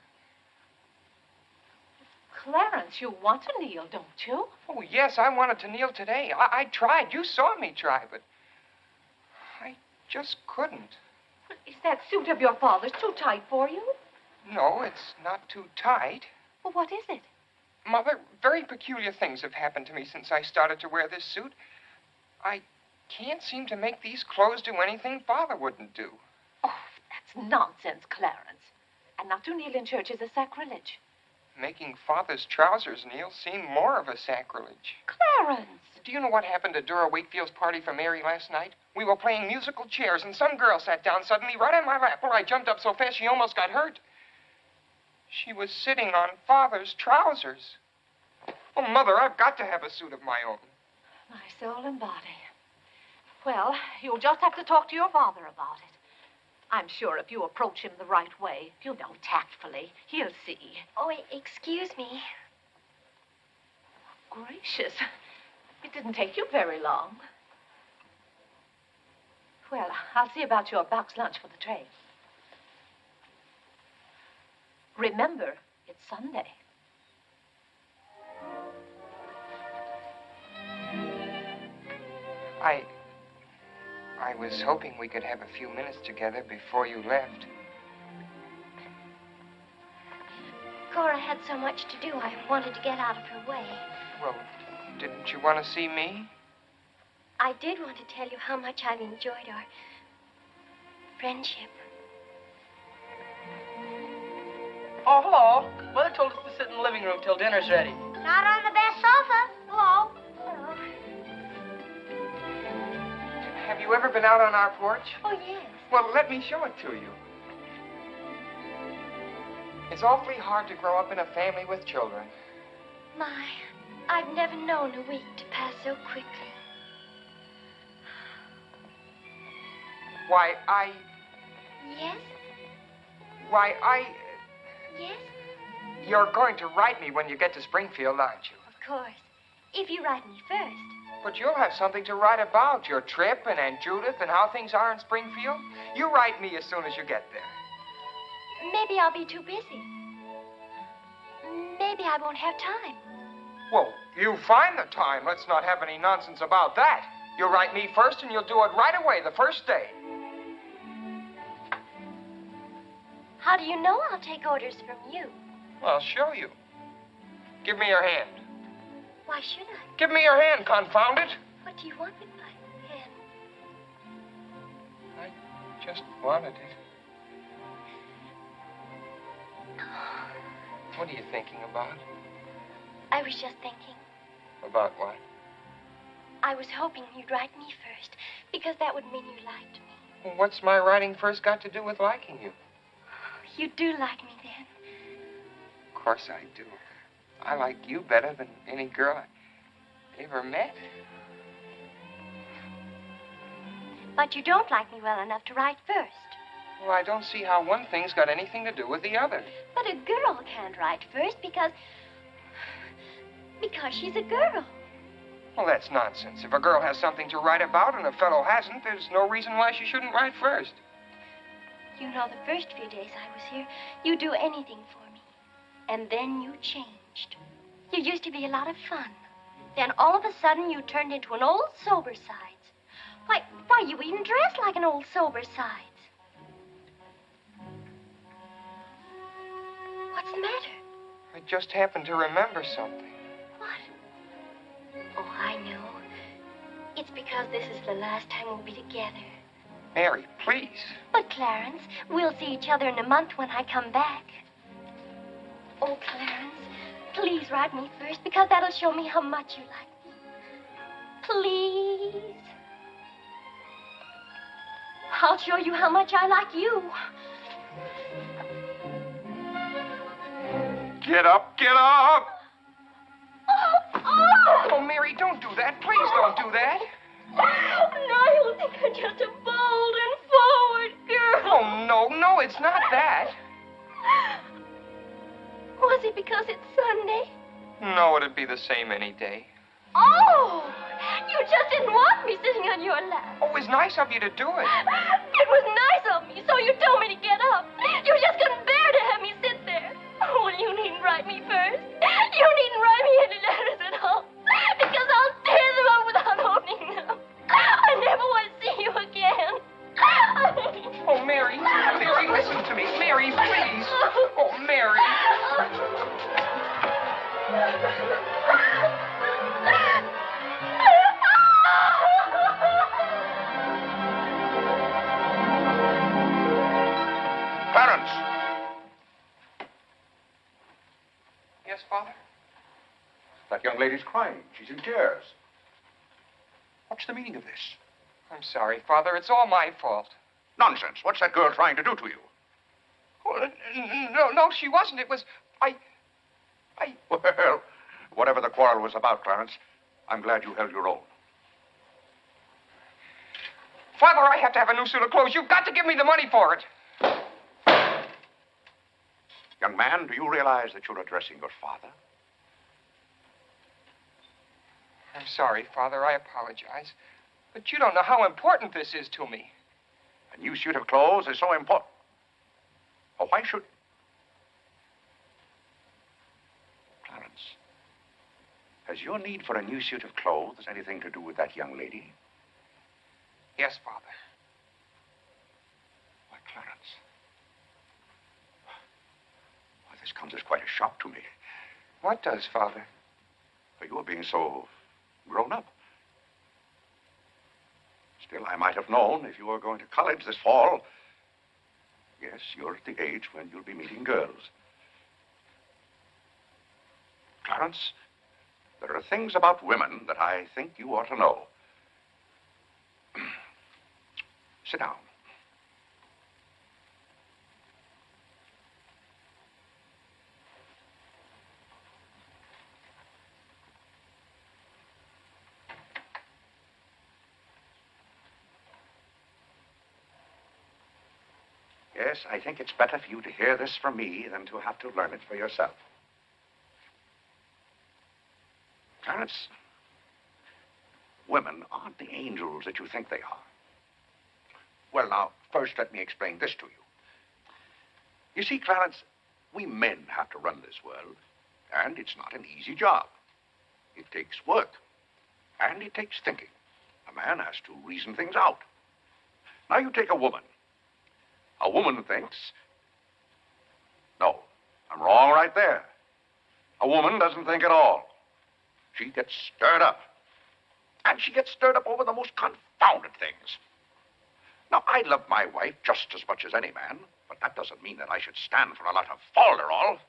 Clarence, you want to kneel, don't you? Oh, yes, I wanted to kneel today. I tried. You saw me try, but I just couldn't. Is that suit of your father's too tight for you? No, it's not too tight. Well, what is it? Mother, very peculiar things have happened to me since I started to wear this suit. I can't seem to make these clothes do anything Father wouldn't do. Oh, that's nonsense, Clarence. And not to kneel in church is a sacrilege. Making Father's trousers kneel seemed more of a sacrilege. Clarence! Do you know what happened to Dora Wakefield's party for Mary last night? We were playing musical chairs, and some girl sat down suddenly right on my lap. Well, I jumped up so fast she almost got hurt. She was sitting on Father's trousers. Oh, Mother, I've got to have a suit of my own. My soul and body. Well, you'll just have to talk to your father about it. I'm sure if you approach him the right way, you know, tactfully, he'll see. Oh, excuse me. Gracious. It didn't take you very long. Well, I'll see about your box lunch for the train. Remember, it's Sunday. I was hoping we could have a few minutes together before you left. Cora had so much to do, I wanted to get out of her way. Well, didn't you want to see me? I did want to tell you how much I've enjoyed our friendship. Oh, hello. Mother told us to sit in the living room till dinner's ready. Not on the best sofa. Hello. Hello. Have you ever been out on our porch? Oh, yes. Well, let me show it to you. It's awfully hard to grow up in a family with children. My, I've never known a week to pass so quickly. Why, Yes? Yes? You're going to write me when you get to Springfield, aren't you? Of course. If you write me first. But you'll have something to write about, your trip and Aunt Judith and how things are in Springfield. You write me as soon as you get there. Maybe I'll be too busy. Maybe I won't have time. Well, you find the time. Let's not have any nonsense about that. You'll write me first and you'll do it right away the first day. How do you know I'll take orders from you? I'll show you. Give me your hand. Why should I? Give me your hand, confound it. What do you want with my hand? I just wanted it. What are you thinking about? I was just thinking. About what? I was hoping you'd write me first, because that would mean you liked me. Well, what's my writing first got to do with liking you? You do like me then. Of course I do. I like you better than any girl I ever met. But you don't like me well enough to write first. Well, I don't see how one thing's got anything to do with the other. But a girl can't write first because she's a girl. Well, that's nonsense. If a girl has something to write about and a fellow hasn't, there's no reason why she shouldn't write first. You know, the first few days I was here, you'd do anything for me. And then you changed. You used to be a lot of fun. Then all of a sudden you turned into an old sober sides. Why, you even dress like an old sober sides. What's the matter? I just happened to remember something. What? Oh, I know. It's because this is the last time we'll be together. Mary, please. But, Clarence, we'll see each other in a month when I come back. Oh, Clarence, please write me first, because that'll show me how much you like me. Please. I'll show you how much I like you. Get up, get up! Oh! Oh, Mary, don't do that. Please don't do that. Now you'll think I'm just a bold and forward girl. Oh, no, it's not that. Was it because it's Sunday? No, it'd be the same any day. Oh! You just didn't want me sitting on your lap. Oh, it was nice of you to do it. It was nice of me, so you told me to get up. You just couldn't bear to have me sit there. Oh, well, you needn't write me first. Father? That young lady's crying. She's in tears. What's the meaning of this? I'm sorry, Father. It's all my fault. Nonsense. What's that girl trying to do to you? Oh, no, she wasn't. It was... Well, whatever the quarrel was about, Clarence, I'm glad you held your own. Father, I have to have a new suit of clothes. You've got to give me the money for it. Young man, do you realize that you're addressing your father? I'm sorry, Father. I apologize. But you don't know how important this is to me. A new suit of clothes is so important. Oh, why should... Clarence, has your need for a new suit of clothes anything to do with that young lady? Yes, Father. Why, Clarence. Why, this comes as quite a shock to me. What does, Father? For you are being so grown up. Still, I might have known if you were going to college this fall. Yes, you're at the age when you'll be meeting girls. Clarence, there are things about women that I think you ought to know. Sit down. Yes, I think it's better for you to hear this from me than to have to learn it for yourself. Clarence, women aren't the angels that you think they are. Well, now, first let me explain this to you. You see, Clarence, we men have to run this world, and it's not an easy job. It takes work, and it takes thinking. A man has to reason things out. Now, you take a woman. A woman thinks... No, I'm wrong right there. A woman doesn't think at all. She gets stirred up. And she gets stirred up over the most confounded things. Now, I love my wife just as much as any man, but that doesn't mean that I should stand for a lot of folderol.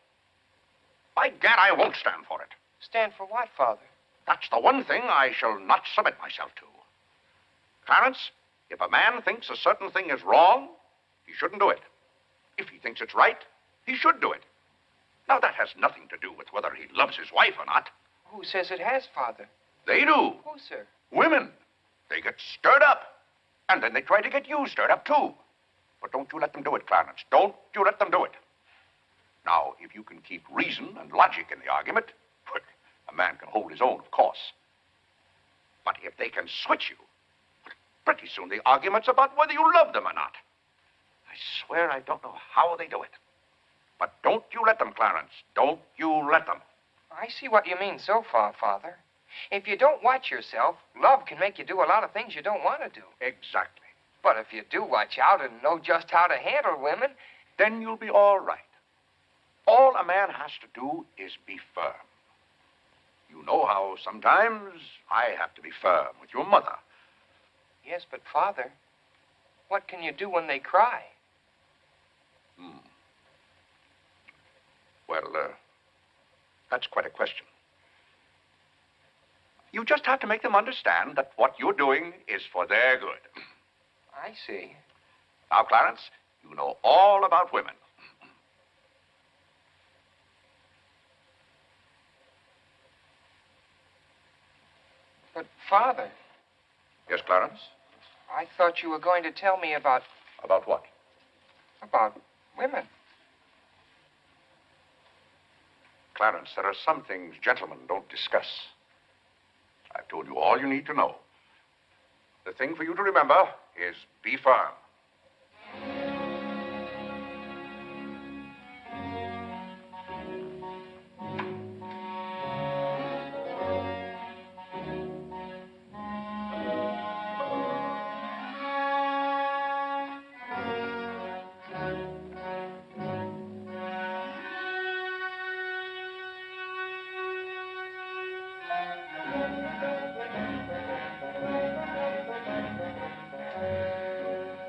By gad, I won't stand for it. Stand for what, Father? That's the one thing I shall not submit myself to. Clarence, if a man thinks a certain thing is wrong, he shouldn't do it. If he thinks it's right, he should do it. Now, that has nothing to do with whether he loves his wife or not. Who says it has, Father? They do. Who, sir? Women. They get stirred up. And then they try to get you stirred up, too. But don't you let them do it, Clarence. Don't you let them do it. Now, if you can keep reason and logic in the argument, well, a man can hold his own, of course. But if they can switch you, pretty soon the argument's about whether you love them or not. I swear I don't know how they do it. But don't you let them, Clarence. Don't you let them. I see what you mean so far, Father. If you don't watch yourself, love can make you do a lot of things you don't want to do. Exactly. But if you do watch out and know just how to handle women, then you'll be all right. All a man has to do is be firm. You know how sometimes I have to be firm with your mother. Yes, but Father, what can you do when they cry? Well, that's quite a question. You just have to make them understand that what you're doing is for their good. I see. Now, Clarence, you know all about women. But, Father... Yes, Clarence? I thought you were going to tell me about... About what? About women. Clarence, there are some things gentlemen don't discuss. I've told you all you need to know. The thing for you to remember is be firm.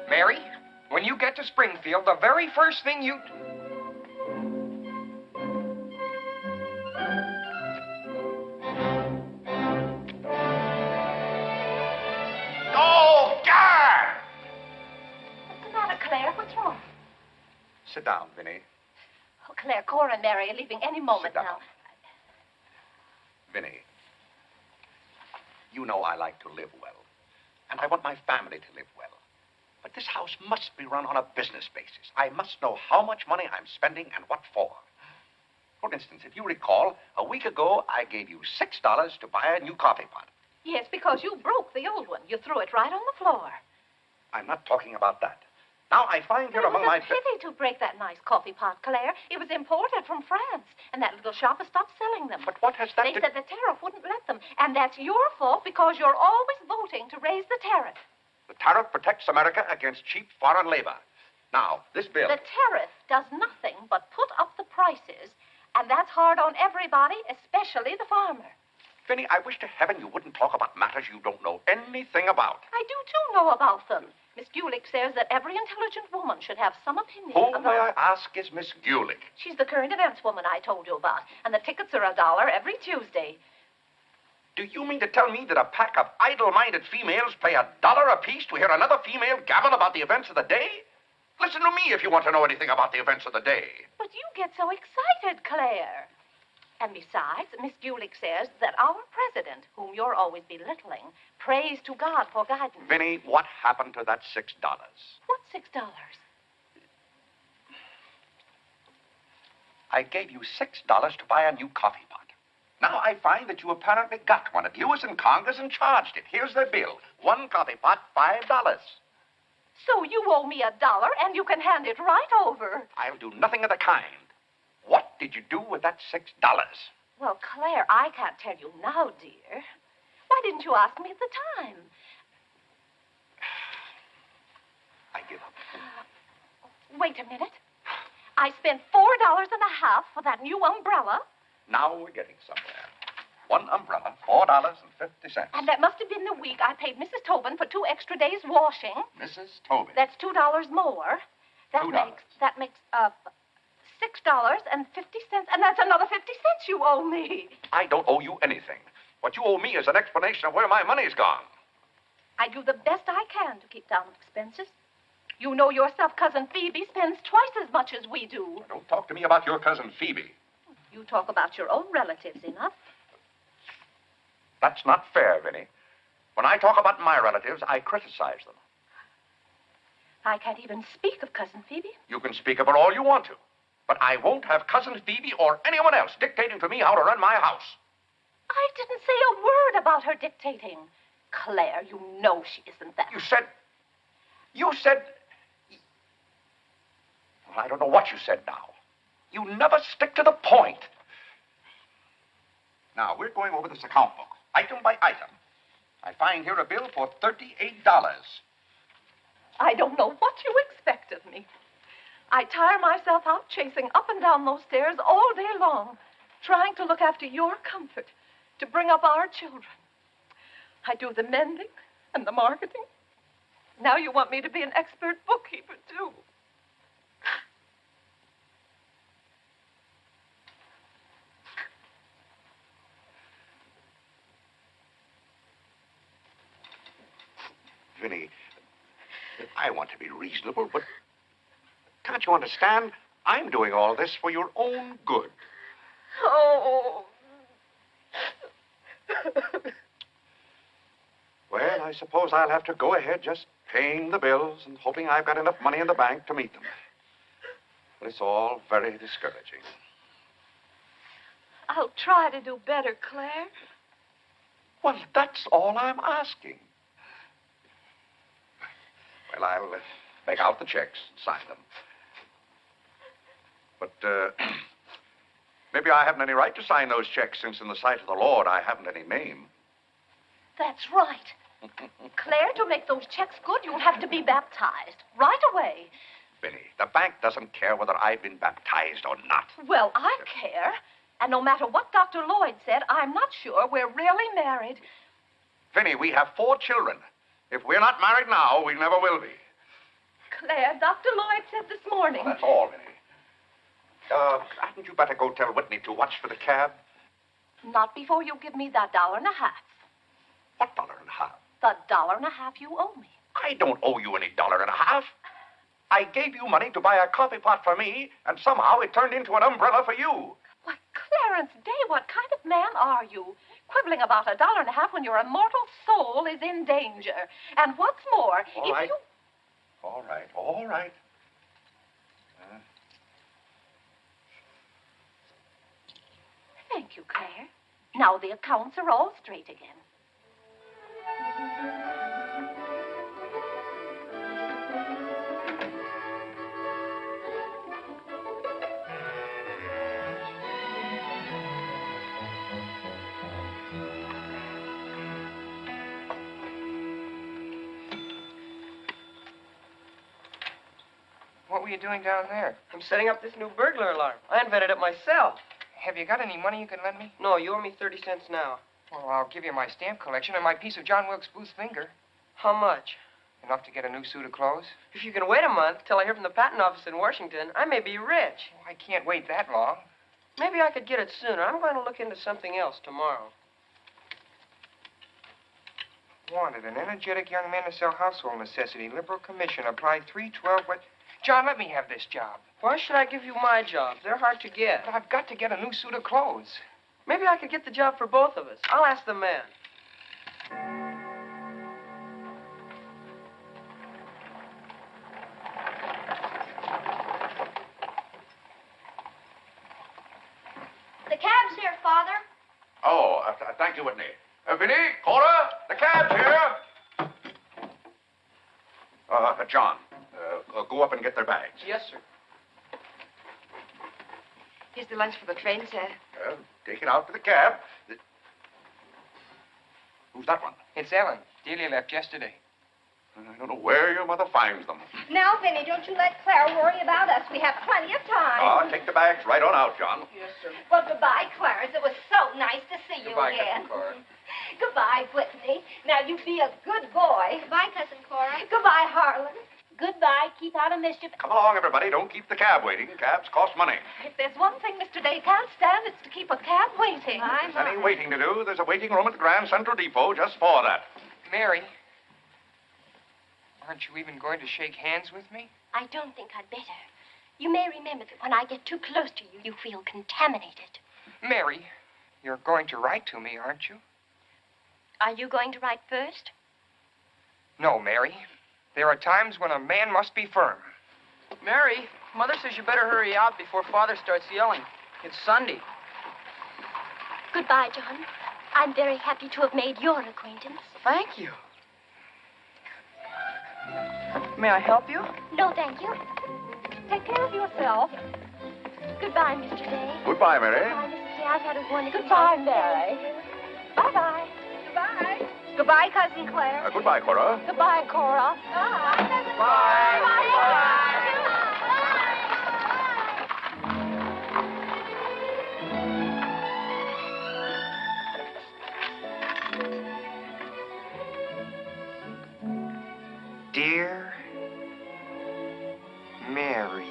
Mary, when you get to Springfield, the very first thing you... Sit down, Vinnie. Oh, Claire, Cora and Mary are leaving any moment Sit down. now. Vinnie, you know I like to live well, and I want my family to live well. But this house must be run on a business basis. I must know how much money I'm spending and what for. For instance, if you recall, a week ago, I gave you $6 to buy a new coffee pot. Yes, because you broke the old one. You threw it right on the floor. I'm not talking about that. Now, I find here among my... It was a pity to break that nice coffee pot, Claire. It was imported from France, and that little shop has stopped selling them. But what has that They said the tariff wouldn't let them, and that's your fault because you're always voting to raise the tariff. The tariff protects America against cheap foreign labor. Now, this bill... The tariff does nothing but put up the prices, and that's hard on everybody, especially the farmer. Vinnie, I wish to heaven you wouldn't talk about matters you don't know anything about. I do, too, know about them. Miss Gulick says that every intelligent woman should have some opinion Who, about... may I ask, is Miss Gulick? She's the current events woman I told you about, and the tickets are $1 every Tuesday. Do you mean to tell me that a pack of idle-minded females pay $1 apiece to hear another female gabble about the events of the day? Listen to me if you want to know anything about the events of the day. But you get so excited, Claire. And besides, Miss Gulick says that our president, whom you're always belittling, prays to God for guidance. Vinnie, what happened to that $6? What $6? I gave you $6 to buy a new coffee pot. Now I find that you apparently got one of you was in Congress and charged it. Here's the bill. One coffee pot, $5. So you owe me $1, and you can hand it right over. I'll do nothing of the kind. What did you do with that $6? Well, Claire, I can't tell you now, dear. Why didn't you ask me at the time? I give up. Wait a minute. I spent $4.50 for that new umbrella. Now we're getting somewhere. One umbrella, $4.50. And that must have been the week I paid Mrs. Tobin for 2 extra days washing. Mrs. Tobin. That's $2 more. That makes $6.50, and that's another 50 cents you owe me. I don't owe you anything. What you owe me is an explanation of where my money's gone. I do the best I can to keep down expenses. You know yourself, Cousin Phoebe spends twice as much as we do. Don't talk to me about your cousin Phoebe. You talk about your own relatives enough. That's not fair, Vinnie. When I talk about my relatives, I criticize them. I can't even speak of Cousin Phoebe. You can speak of her all you want to. But I won't have Cousin Phoebe or anyone else dictating to me how to run my house. I didn't say a word about her dictating. Claire, you know she isn't that. You said... Well, I don't know what you said now. You never stick to the point. Now, we're going over this account book, item by item. I find here a bill for $38. I don't know what you expect of me. I tire myself out chasing up and down those stairs all day long, trying to look after your comfort, to bring up our children. I do the mending and the marketing. Now you want me to be an expert bookkeeper, too. Vinnie, I want to be reasonable, but can't you understand? I'm doing all this for your own good. Oh. Well, I suppose I'll have to go ahead just paying the bills and hoping I've got enough money in the bank to meet them. But it's all very discouraging. I'll try to do better, Claire. Well, that's all I'm asking. Well, I'll make out the checks and sign them. But maybe I haven't any right to sign those checks since in the sight of the Lord I haven't any name. That's right. Claire, to make those checks good, you'll have to be baptized right away. Vinnie, the bank doesn't care whether I've been baptized or not. Well, I care. And no matter what Dr. Lloyd said, I'm not sure we're really married. Vinnie, we have 4 children. If we're not married now, we never will be. Claire, Dr. Lloyd said this morning. Well, that's all, Vinnie. Hadn't you better go tell Whitney to watch for the cab? Not before you give me that $1.50. What $1.50? The $1.50 you owe me. I don't owe you any $1.50. I gave you money to buy a coffee pot for me, and somehow it turned into an umbrella for you. Why, Clarence Day, what kind of man are you? Quibbling about $1.50 when your immortal soul is in danger. And what's more, All right. All right. Thank you, Claire. Now the accounts are all straight again. What were you doing down there? I'm setting up this new burglar alarm. I invented it myself. Have you got any money you can lend me? No, you owe me 30 cents now. Well, I'll give you my stamp collection and my piece of John Wilkes Booth's finger. How much? Enough to get a new suit of clothes? If you can wait a month till I hear from the patent office in Washington, I may be rich. Oh, I can't wait that long. Maybe I could get it sooner. I'm going to look into something else tomorrow. Wanted, an energetic young man to sell household necessity. Liberal commission. Apply 312. What? John, let me have this job. Why should I give you my jobs? They're hard to get. But I've got to get a new suit of clothes. Maybe I could get the job for both of us. I'll ask the man. The cab's here, Father. Oh, thank you, Whitney. Vinnie, Cora, the cab's here. John, go up and get their bags. Yes, sir. Here's the lunch for the train, sir. Take it out to the cab. Who's that one? It's Ellen. Delia left yesterday. I don't know where your mother finds them. Now, Vinnie, don't you let Claire worry about us. We have plenty of time. Take the bags right on out, John. Yes, sir. Well, goodbye, Clarence. It was so nice to see you Goodbye, again. Cousin Cora. Goodbye, Whitney. Now, you be a good boy. Goodbye, Cousin Cora. Goodbye, Harlan. Goodbye. Keep out of mischief. Come along, everybody. Don't keep the cab waiting. Cabs cost money. If there's one thing Mr. Day can't stand, it's to keep a cab waiting. There's any waiting to do. There's a waiting room at the Grand Central Depot just for that. Mary, aren't you even going to shake hands with me? I don't think I'd better. You may remember that when I get too close to you, you feel contaminated. Mary, you're going to write to me, aren't you? Are you going to write first? No, Mary. There are times when a man must be firm. Mary, Mother says you better hurry out before Father starts yelling. It's Sunday. Goodbye, John. I'm very happy to have made your acquaintance. Thank you. May I help you? No, thank you. Take care of yourself. Goodbye, Mr. Day. Goodbye, Mary. Goodbye, Mrs. Day. I've had a wonderful Goodbye, time. Mary. Bye-bye. Goodbye. Goodbye, Cousin Claire. Goodbye, Cora. Goodbye, Cora. Dear Mary.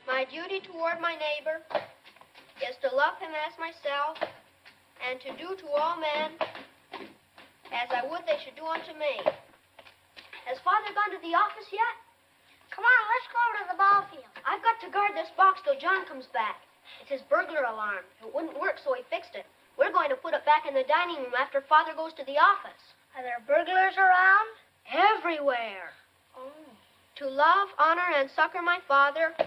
My duty toward my neighbor is to love him as myself and to do to all men as I would they should do unto me. Has Father gone to the office yet? Come on, let's go over to the ball field. I've got to guard this box till John comes back. It's his burglar alarm. It wouldn't work, so he fixed it. We're going to put it back in the dining room after Father goes to the office. Are there burglars around? Everywhere. Oh. To love, honor, and succor my father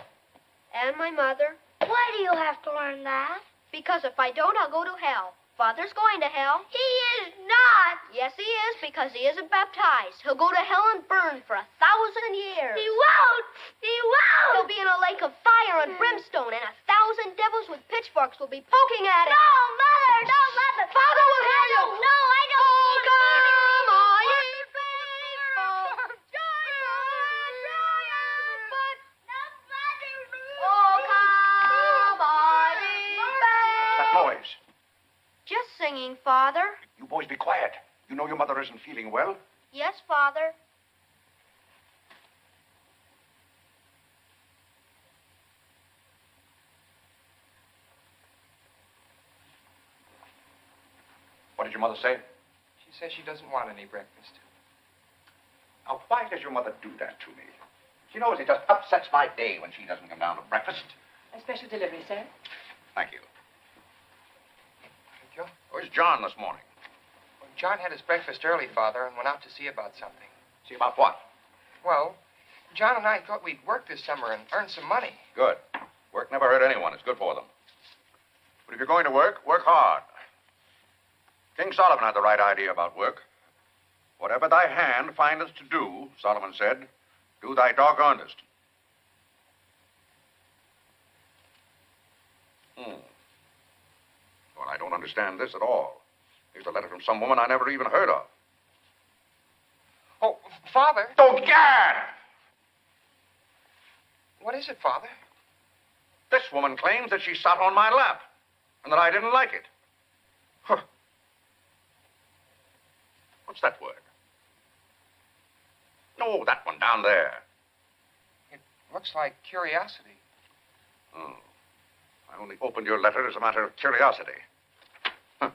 and my mother. Why do you have to learn that? Because if I don't, I'll go to hell. Father's going to hell. He is not. Yes, he is, because he isn't baptized. He'll go to hell and burn for 1,000 years. He won't. He won't. He'll be in a lake of fire and brimstone, and 1,000 devils with pitchforks will be poking at him. No, Mother, don't let me. Father will hear you. No, I don't. Oh, come on, you faithful. Oh, come on, ye faithful. That noise. Just singing, Father. You boys be quiet. You know your mother isn't feeling well. Yes, Father. What did your mother say? She says she doesn't want any breakfast. Now, Why does your mother do that to me? She knows it just upsets my day when she doesn't come down to breakfast. A special delivery, sir. Thank you. Thank you. Where's John this morning? Well, John had his breakfast early, Father, and went out to see about something. See about what? Well, John and I thought we'd work this summer and earn some money. Good. Work never hurt anyone. It's good for them. But if you're going to work, work hard. King Solomon had the right idea about work. Whatever thy hand findeth to do, Solomon said, do thy doggonedest. Well, I don't understand this at all. Here's a letter from some woman I never even heard of. Oh, Father. Oh, Gad! What is it, Father? This woman claims that she sat on my lap and that I didn't like it. Huh. What's that word? No, that one down there. It looks like curiosity. Oh. I only opened your letter as a matter of curiosity. Huh.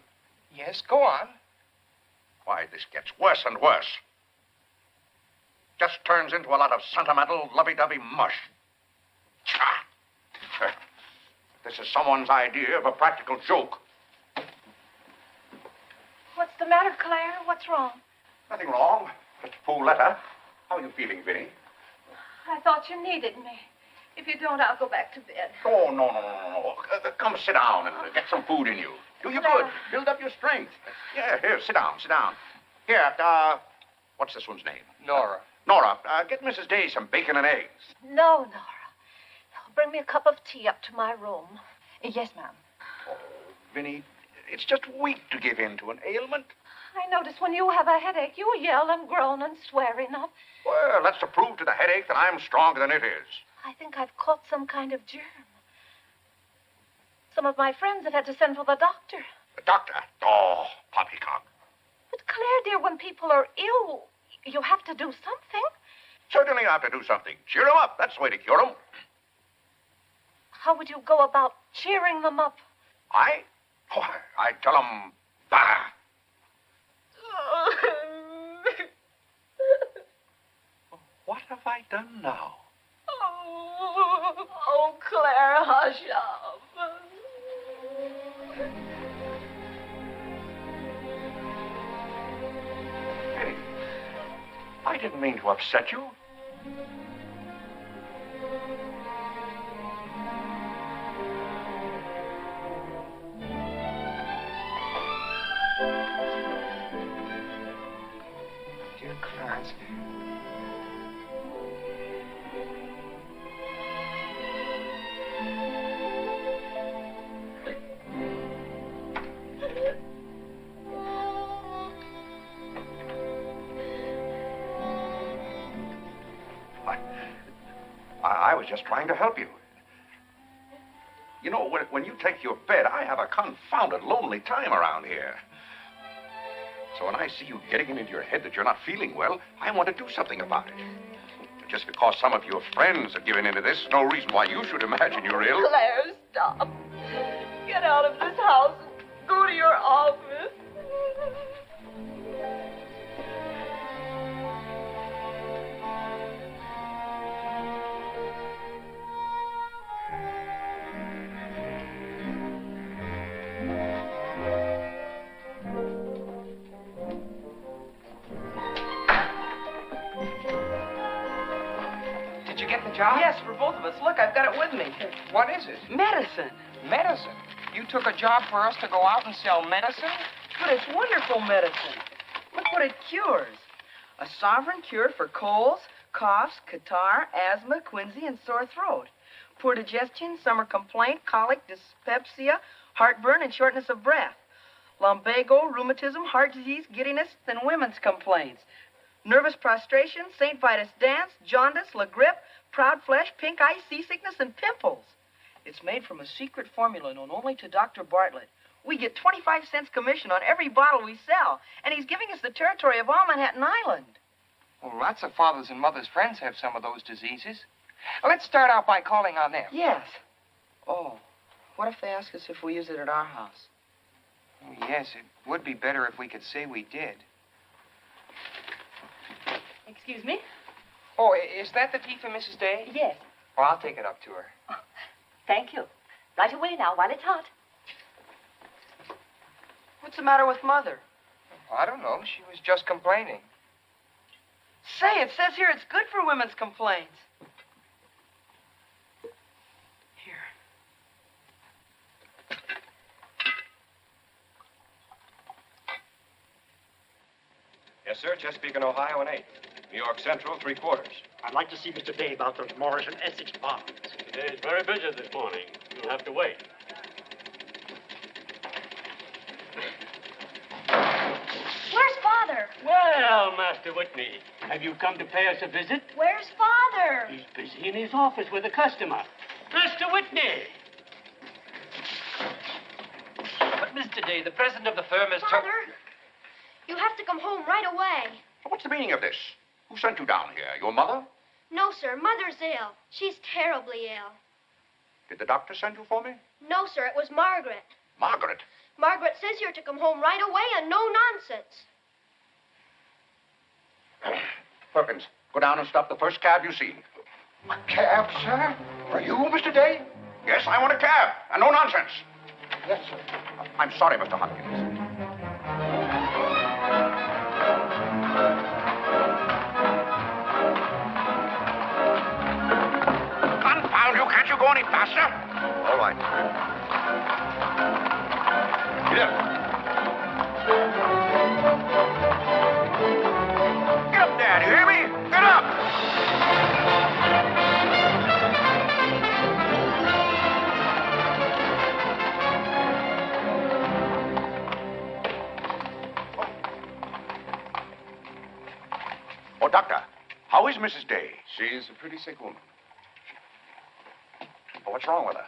Yes, go on. Why, this gets worse and worse. Just turns into a lot of sentimental, lovey-dovey mush. Tcha! This is someone's idea of a practical joke. What's the matter, Claire? What's wrong? Nothing wrong. Just a fool letter. How are you feeling, Vinnie? I thought you needed me. If you don't, I'll go back to bed. Oh, no. Come sit down and get some food in you. Do you good. Build up your strength. Yeah, here, sit down. Here, what's this one's name? Nora. Nora, get Mrs. Day some bacon and eggs. No, Nora. Bring me a cup of tea up to my room. Yes, ma'am. Oh, Vinnie, it's just weak to give in to an ailment. I notice when you have a headache, you yell and groan and swear enough. Well, that's to prove to the headache that I'm stronger than it is. I think I've caught some kind of germ. Some of my friends have had to send for the doctor. The doctor? Oh, poppycock. But Claire, dear, when people are ill, you have to do something. Certainly I have to do something. Cheer them up. That's the way to cure them. How would you go about cheering them up? I tell them, bah. What have I done now? Oh, Claire, hush up. Hey, I didn't mean to upset you. Dear Clarence. I was just trying to help you. You know, when you take your bed, I have a confounded lonely time around here. So when I see you getting it into your head that you're not feeling well, I want to do something about it. Just because some of your friends have given into this, no reason why you should imagine you're ill. Claire, stop. Get out of this house and go to your office. Job? Yes, for both of us. Look, I've got it with me. What is it? Medicine. Medicine? You took a job for us to go out and sell medicine? But it's wonderful medicine. Look what it cures. A sovereign cure for colds, coughs, catarrh, asthma, quinsy, and sore throat. Poor digestion, summer complaint, colic, dyspepsia, heartburn, and shortness of breath. Lumbago, rheumatism, heart disease, giddiness, and women's complaints. Nervous prostration, St. Vitus dance, jaundice, la grippe, proud flesh, pink eye, seasickness, and pimples. It's made from a secret formula known only to Dr. Bartlett. We get 25 cents commission on every bottle we sell, and he's giving us the territory of all Manhattan Island. Well, lots of fathers and mothers' friends have some of those diseases. Let's start out by calling on them. Yes. Oh, what if they ask us if we use it at our house? Yes, it would be better if we could say we did. Excuse me? Oh, is that the tea for Mrs. Day? Yes. Oh, I'll take it up to her. Thank you. Right away now, while it's hot. What's the matter with Mother? I don't know. She was just complaining. Say, it says here it's good for women's complaints. Here. Yes, sir. Chesapeake and Ohio, an 8. New York Central, 3/4. I'd like to see Mr. Day about those Morris and Essex bonds. Today's very busy this morning. You'll have to wait. Where's Father? Well, Master Whitney, have you come to pay us a visit? Where's Father? He's busy in his office with a customer. Master Whitney! But, Mr. Day, the president of the firm is... Father, you have to come home right away. What's the meaning of this? Who sent you down here? Your mother? No, sir. Mother's ill. She's terribly ill. Did the doctor send you for me? No, sir. It was Margaret. Margaret? Margaret says you're to come home right away and no nonsense. Perkins, go down and stop the first cab you see. A cab, sir? For you, Mr. Day? Yes, I want a cab, and no nonsense. Yes, sir. I'm sorry, Mr. Hopkins. Confound you, can't you go any faster? All right. Get up. Get up there, do you hear me? Get up! Oh, Doctor, how is Mrs. Day? She's a pretty sick woman. Oh, what's wrong with her?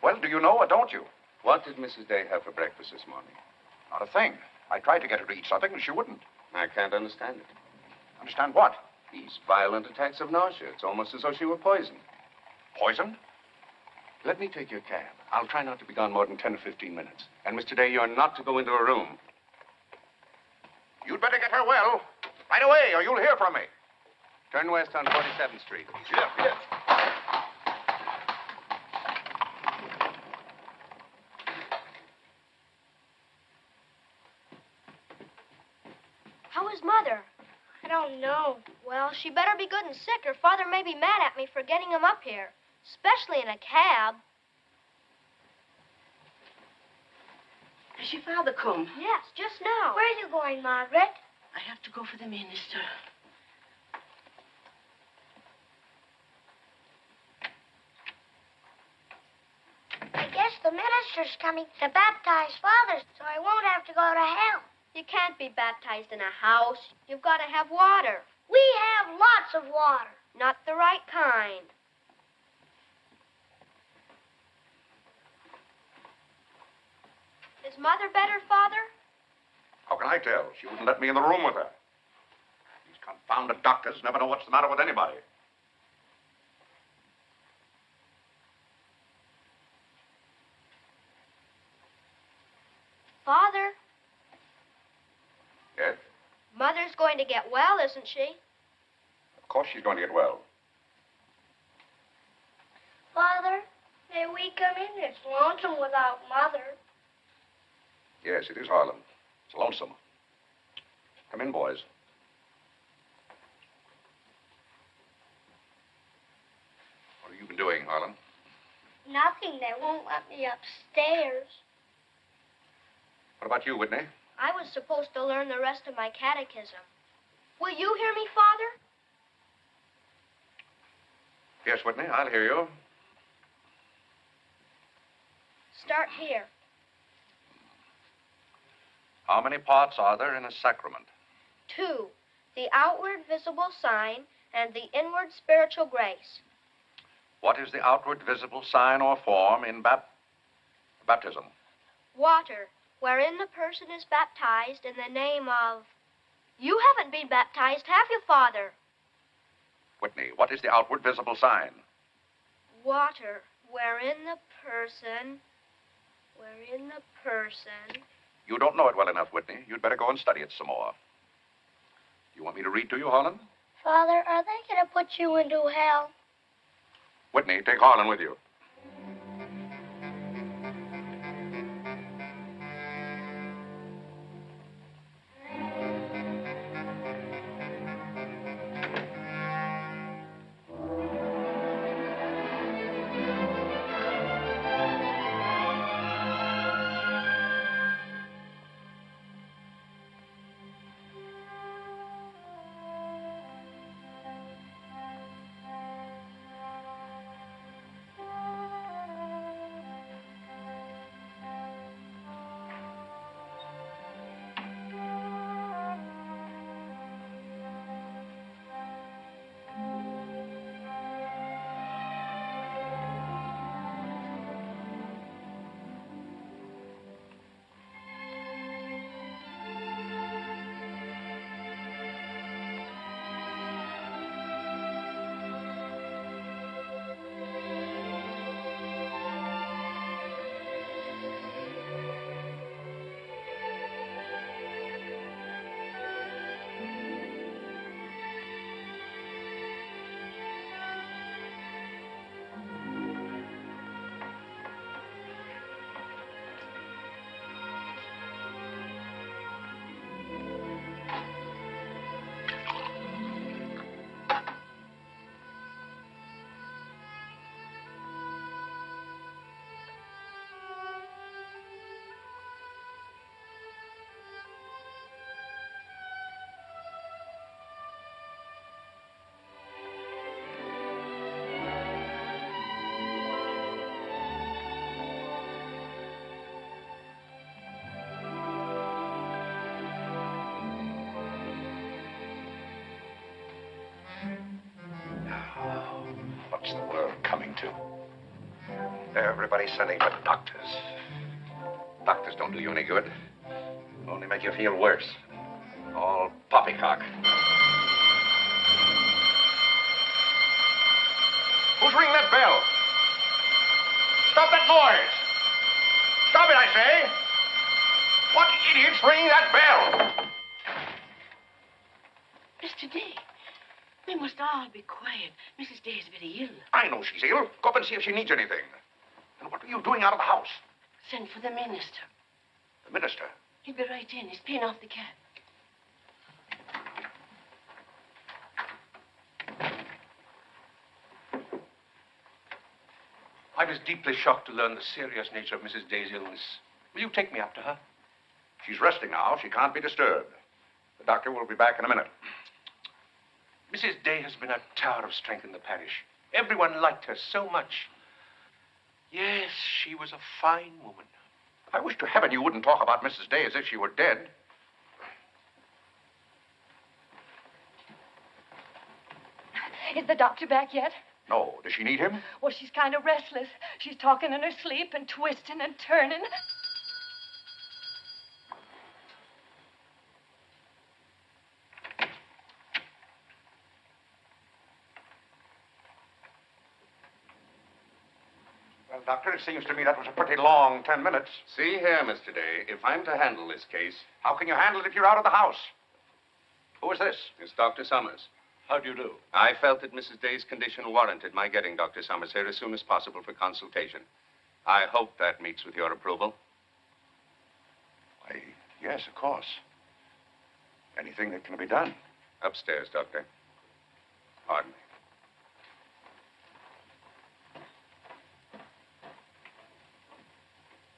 Well, do you know or don't you? What did Mrs. Day have for breakfast this morning? Not a thing. I tried to get her to eat something, and she wouldn't. I can't understand it. Understand what? These violent attacks of nausea. It's almost as though she were poisoned. Poisoned? Let me take your cab. I'll try not to be gone more than 10 or 15 minutes. And, Mr. Day, you're not to go into a room. You'd better get her well. Right away, or you'll hear from me. Turn west on 47th Street. Yes, yes. How is Mother? I don't know. Well, she better be good and sick, or Father may be mad at me for getting him up here. Especially in a cab. Has your father come? Yes, just now. Where are you going, Margaret? I have to go for the minister. I guess the minister's coming to baptize Father, so I won't have to go to hell. You can't be baptized in a house. You've got to have water. We have lots of water. Not the right kind. Is Mother better, Father? How can I tell? She wouldn't let me in the room with her. These confounded doctors never know what's the matter with anybody. Father, Yes? Mother's going to get well, isn't she? Of course she's going to get well. Father, may we come in? It's lonesome without Mother. Yes, it is, Harlan. It's lonesome. Come in, boys. What have you been doing, Harlan? Nothing. They won't let me upstairs. What about you, Whitney? I was supposed to learn the rest of my catechism. Will you hear me, Father? Yes, Whitney, I'll hear you. Start here. How many parts are there in a sacrament? 2, the outward visible sign and the inward spiritual grace. What is the outward visible sign or form in baptism? Water, wherein the person is baptized in the name of... You haven't been baptized, have you, Father? Whitney, what is the outward visible sign? Water, wherein the person... You don't know it well enough, Whitney. You'd better go and study it some more. You want me to read to you, Harlan? Father, are they going to put you into hell? Whitney, take Harlan with you. What's the world coming to? Everybody's sending for doctors. Doctors don't do you any good. Only make you feel worse. All poppycock. Who's ringing that bell? Stop that noise! Stop it, I say! What idiot's ringing that bell? Mr. Day, we must all be quiet. Mrs. Day is very ill. I know she's ill. Go up and see if she needs anything. And what are you doing out of the house? Send for the minister. The minister? He'll be right in. He's paying off the cab. I was deeply shocked to learn the serious nature of Mrs. Day's illness. Will you take me up to her? She's resting now. She can't be disturbed. The doctor will be back in a minute. Mrs. Day has been a tower of strength in the parish. Everyone liked her so much. Yes, she was a fine woman. I wish to heaven you wouldn't talk about Mrs. Day as if she were dead. Is the doctor back yet? No. Does she need him? Well, she's kind of restless. She's talking in her sleep and twisting and turning. Well, Doctor, it seems to me that was a pretty long 10 minutes. See here, Mr. Day, if I'm to handle this case... How can you handle it if you're out of the house? Who is this? It's Dr. Summers. How do you do? I felt that Mrs. Day's condition warranted my getting Dr. Summers here as soon as possible for consultation. I hope that meets with your approval. Why, yes, of course. Anything that can be done. Upstairs, Doctor. Pardon me.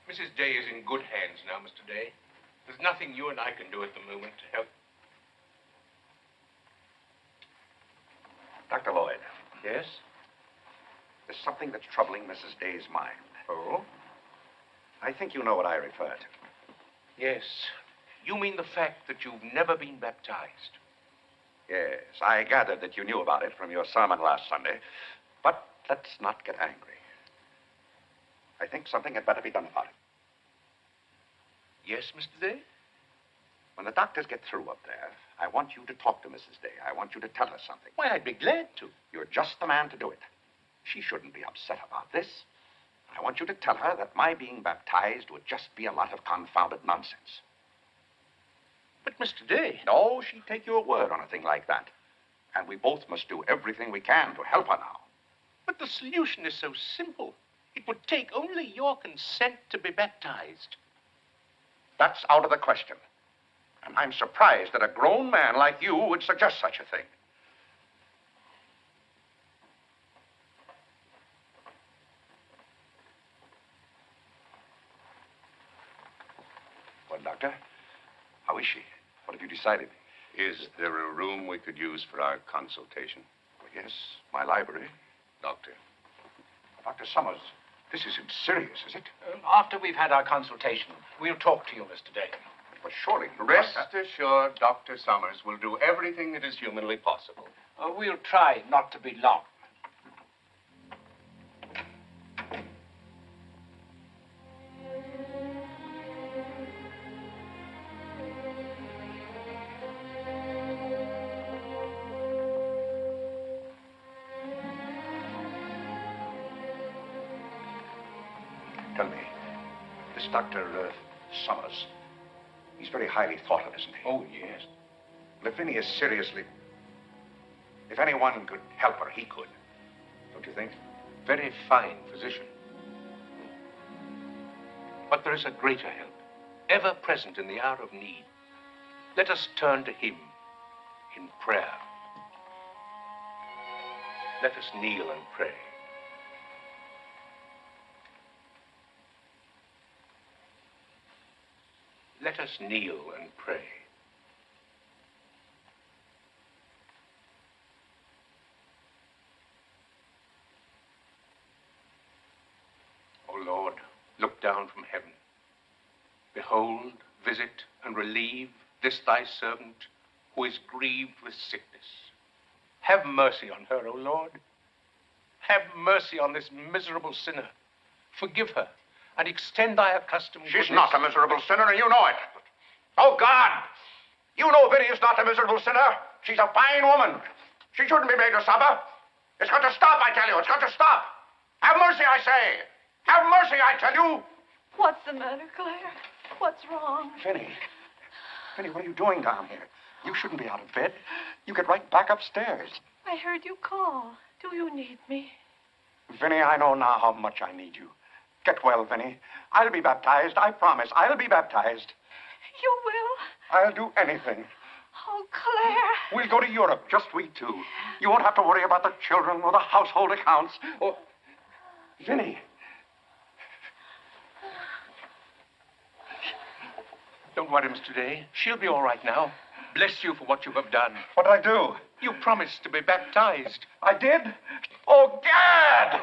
Mrs. Day is in good hands now, Mr. Day. There's nothing you and I can do at the moment to help. Dr. Lloyd. Yes? There's something that's troubling Mrs. Day's mind. Oh? I think you know what I refer to. Yes. You mean the fact that you've never been baptized? Yes, I gathered that you knew about it from your sermon last Sunday. But let's not get angry. I think something had better be done about it. Yes, Mr. Day? When the doctors get through up there, I want you to talk to Mrs. Day. I want you to tell her something. Why, I'd be glad to. You're just the man to do it. She shouldn't be upset about this. I want you to tell her that my being baptized would just be a lot of confounded nonsense. But, Mr. Day... No, she'd take your word on a thing like that. And we both must do everything we can to help her now. But the solution is so simple. It would take only your consent to be baptized. That's out of the question. And I'm surprised that a grown man like you would suggest such a thing. Well, Doctor, how is she? What have you decided? Is there a room we could use for our consultation? Well, yes, my library. Doctor. Dr. Summers, this isn't serious, is it? After we've had our consultation, we'll talk to you, Mr. Day. But surely... Rest assured, Dr. Summers will do everything that is humanly possible. We'll try not to be long. Tell me, this Dr. Summers, he's very highly thought of, isn't he? Oh, yes. Well, if Vinnie is seriously... If anyone could help her, he could. Don't you think? Very fine physician. But there is a greater help, ever present in the hour of need. Let us turn to him in prayer. Let us kneel and pray. Let us kneel and pray. O Lord, look down from heaven. Behold, visit, and relieve this thy servant who is grieved with sickness. Have mercy on her, O Lord. Have mercy on this miserable sinner. Forgive her, and extend thy accustomed She's goodness. not a miserable sinner, and you know it. Oh, God! You know Vinnie is not a miserable sinner. She's a fine woman. She shouldn't be made to suffer. It's got to stop, I tell you. It's got to stop. Have mercy, I say. Have mercy, I tell you. What's the matter, Claire? What's wrong? Vinnie. Vinnie, what are you doing down here? You shouldn't be out of bed. You get right back upstairs. I heard you call. Do you need me? Vinnie, I know now how much I need you. Get well, Vinnie. I'll be baptized. I promise. I'll be baptized. You will? I'll do anything. Oh, Claire. We'll go to Europe, just we two. You won't have to worry about the children or the household accounts. Or... Vinnie. Don't worry, Mr. Day. She'll be all right now. Bless you for what you have done. What did I do? You promised to be baptized. I did? Oh, Gad!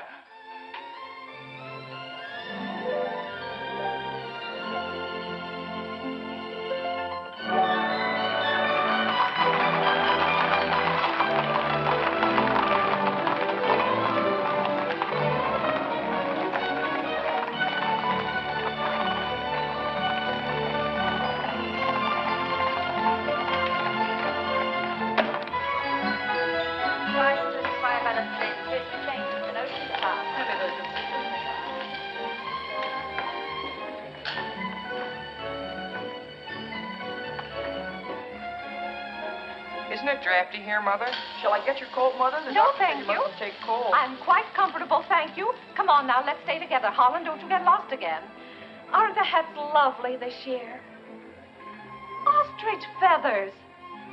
Isn't it drafty here, Mother? Shall I get your coat, Mother? The No, doctor thank said you. mustn't take cold. I'm quite comfortable, thank you. Come on now, let's stay together. Holland, don't you get lost again. Aren't the hats lovely this year? Ostrich feathers.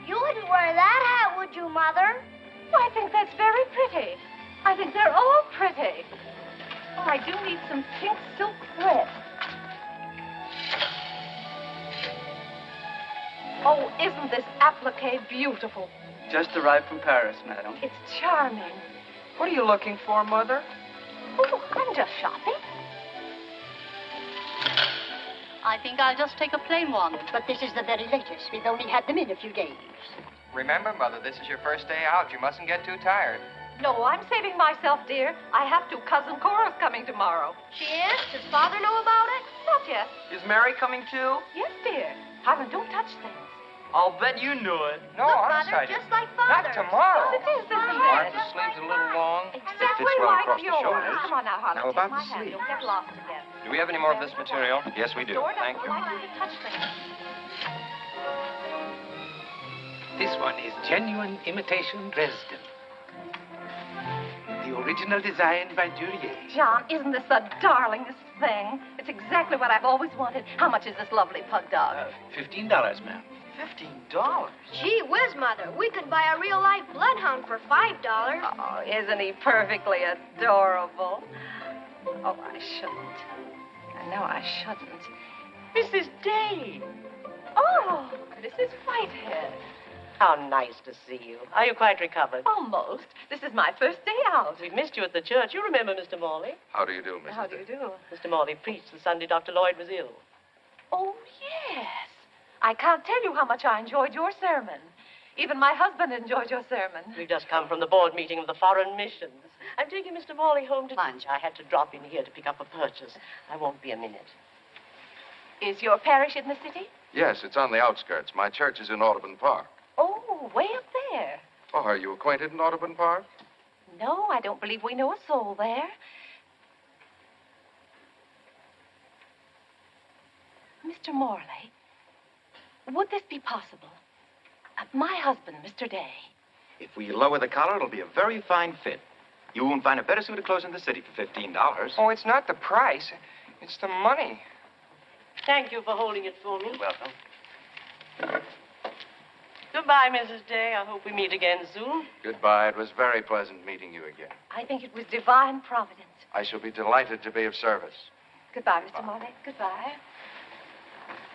You wouldn't wear that hat, would you, Mother? I think that's very pretty. I think they're all pretty. Oh, I do need some pink silk thread. Oh, isn't this applique beautiful? Just arrived from Paris, madam. It's charming. What are you looking for, Mother? Oh, I'm just shopping. I think I'll just take a plain one. But this is the very latest. We've only had them in a few days. Remember, Mother, this is your first day out. You mustn't get too tired. No, I'm saving myself, dear. I have to. Cousin Cora's coming tomorrow. She is? Does Father know about it? Not yet. Is Mary coming too? Yes, dear. Harlan, don't touch things. I'll bet you knew it. No, Look, I'm Mother, excited. just like Not Father. tomorrow. Yes, it is, isn't Aren't it? the sleeves a little long? Exactly Fits well like across the yours. shoulders. Come on now, Harlan. Now, Take about my the hand. sleeve. Don't get lost again. Do we have any more of this material? Yes, we do. Store Thank you. doesn't like you to touch things. This one is genuine imitation Dresden. The original design by Duryea. John, isn't this the darlingest thing? It's exactly what I've always wanted. How much is this lovely pug dog? $15, ma'am. $15? Gee whiz, Mother. We could buy a real-life bloodhound for $5. Oh, isn't he perfectly adorable? Oh, I shouldn't. I know I shouldn't. Mrs. Day. Oh, Mrs. Whitehead. How nice to see you. Are you quite recovered? Almost. This is my first day out. We've missed you at the church. You remember Mr. Morley? How do you do, Mrs. How do you do? Mr. Morley preached the Sunday Dr. Lloyd was ill. Oh, yes. I can't tell you how much I enjoyed your sermon. Even my husband enjoyed your sermon. We've just come from the board meeting of the Foreign Missions. I'm taking Mr. Morley home to lunch. I had to drop in here to pick up a purchase. I won't be a minute. Is your parish in the city? Yes, it's on the outskirts. My church is in Audubon Park. Oh, way up there. Oh, are you acquainted in Audubon Park? No, I don't believe we know a soul there. Mr. Morley, would this be possible? My husband, Mr. Day. If we lower the collar, it'll be a very fine fit. You won't find a better suit of clothes in the city for $15. Oh, it's not the price. It's the money. Thank you for holding it for me. Welcome. Goodbye, Mrs. Day. I hope we meet again soon. Goodbye. It was very pleasant meeting you again. I think it was divine providence. I shall be delighted to be of service. Goodbye, Mr. Morley. Goodbye.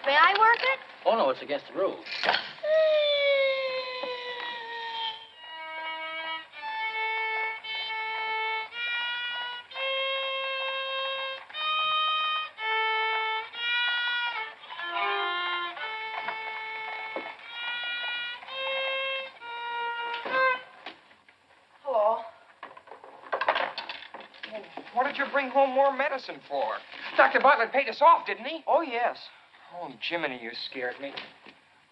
May I work it? Oh, no, it's against the rules. Hello. What did you bring home more medicine for? Dr. Bartlett paid us off, didn't he? Oh, yes. Oh, Jiminy, you scared me.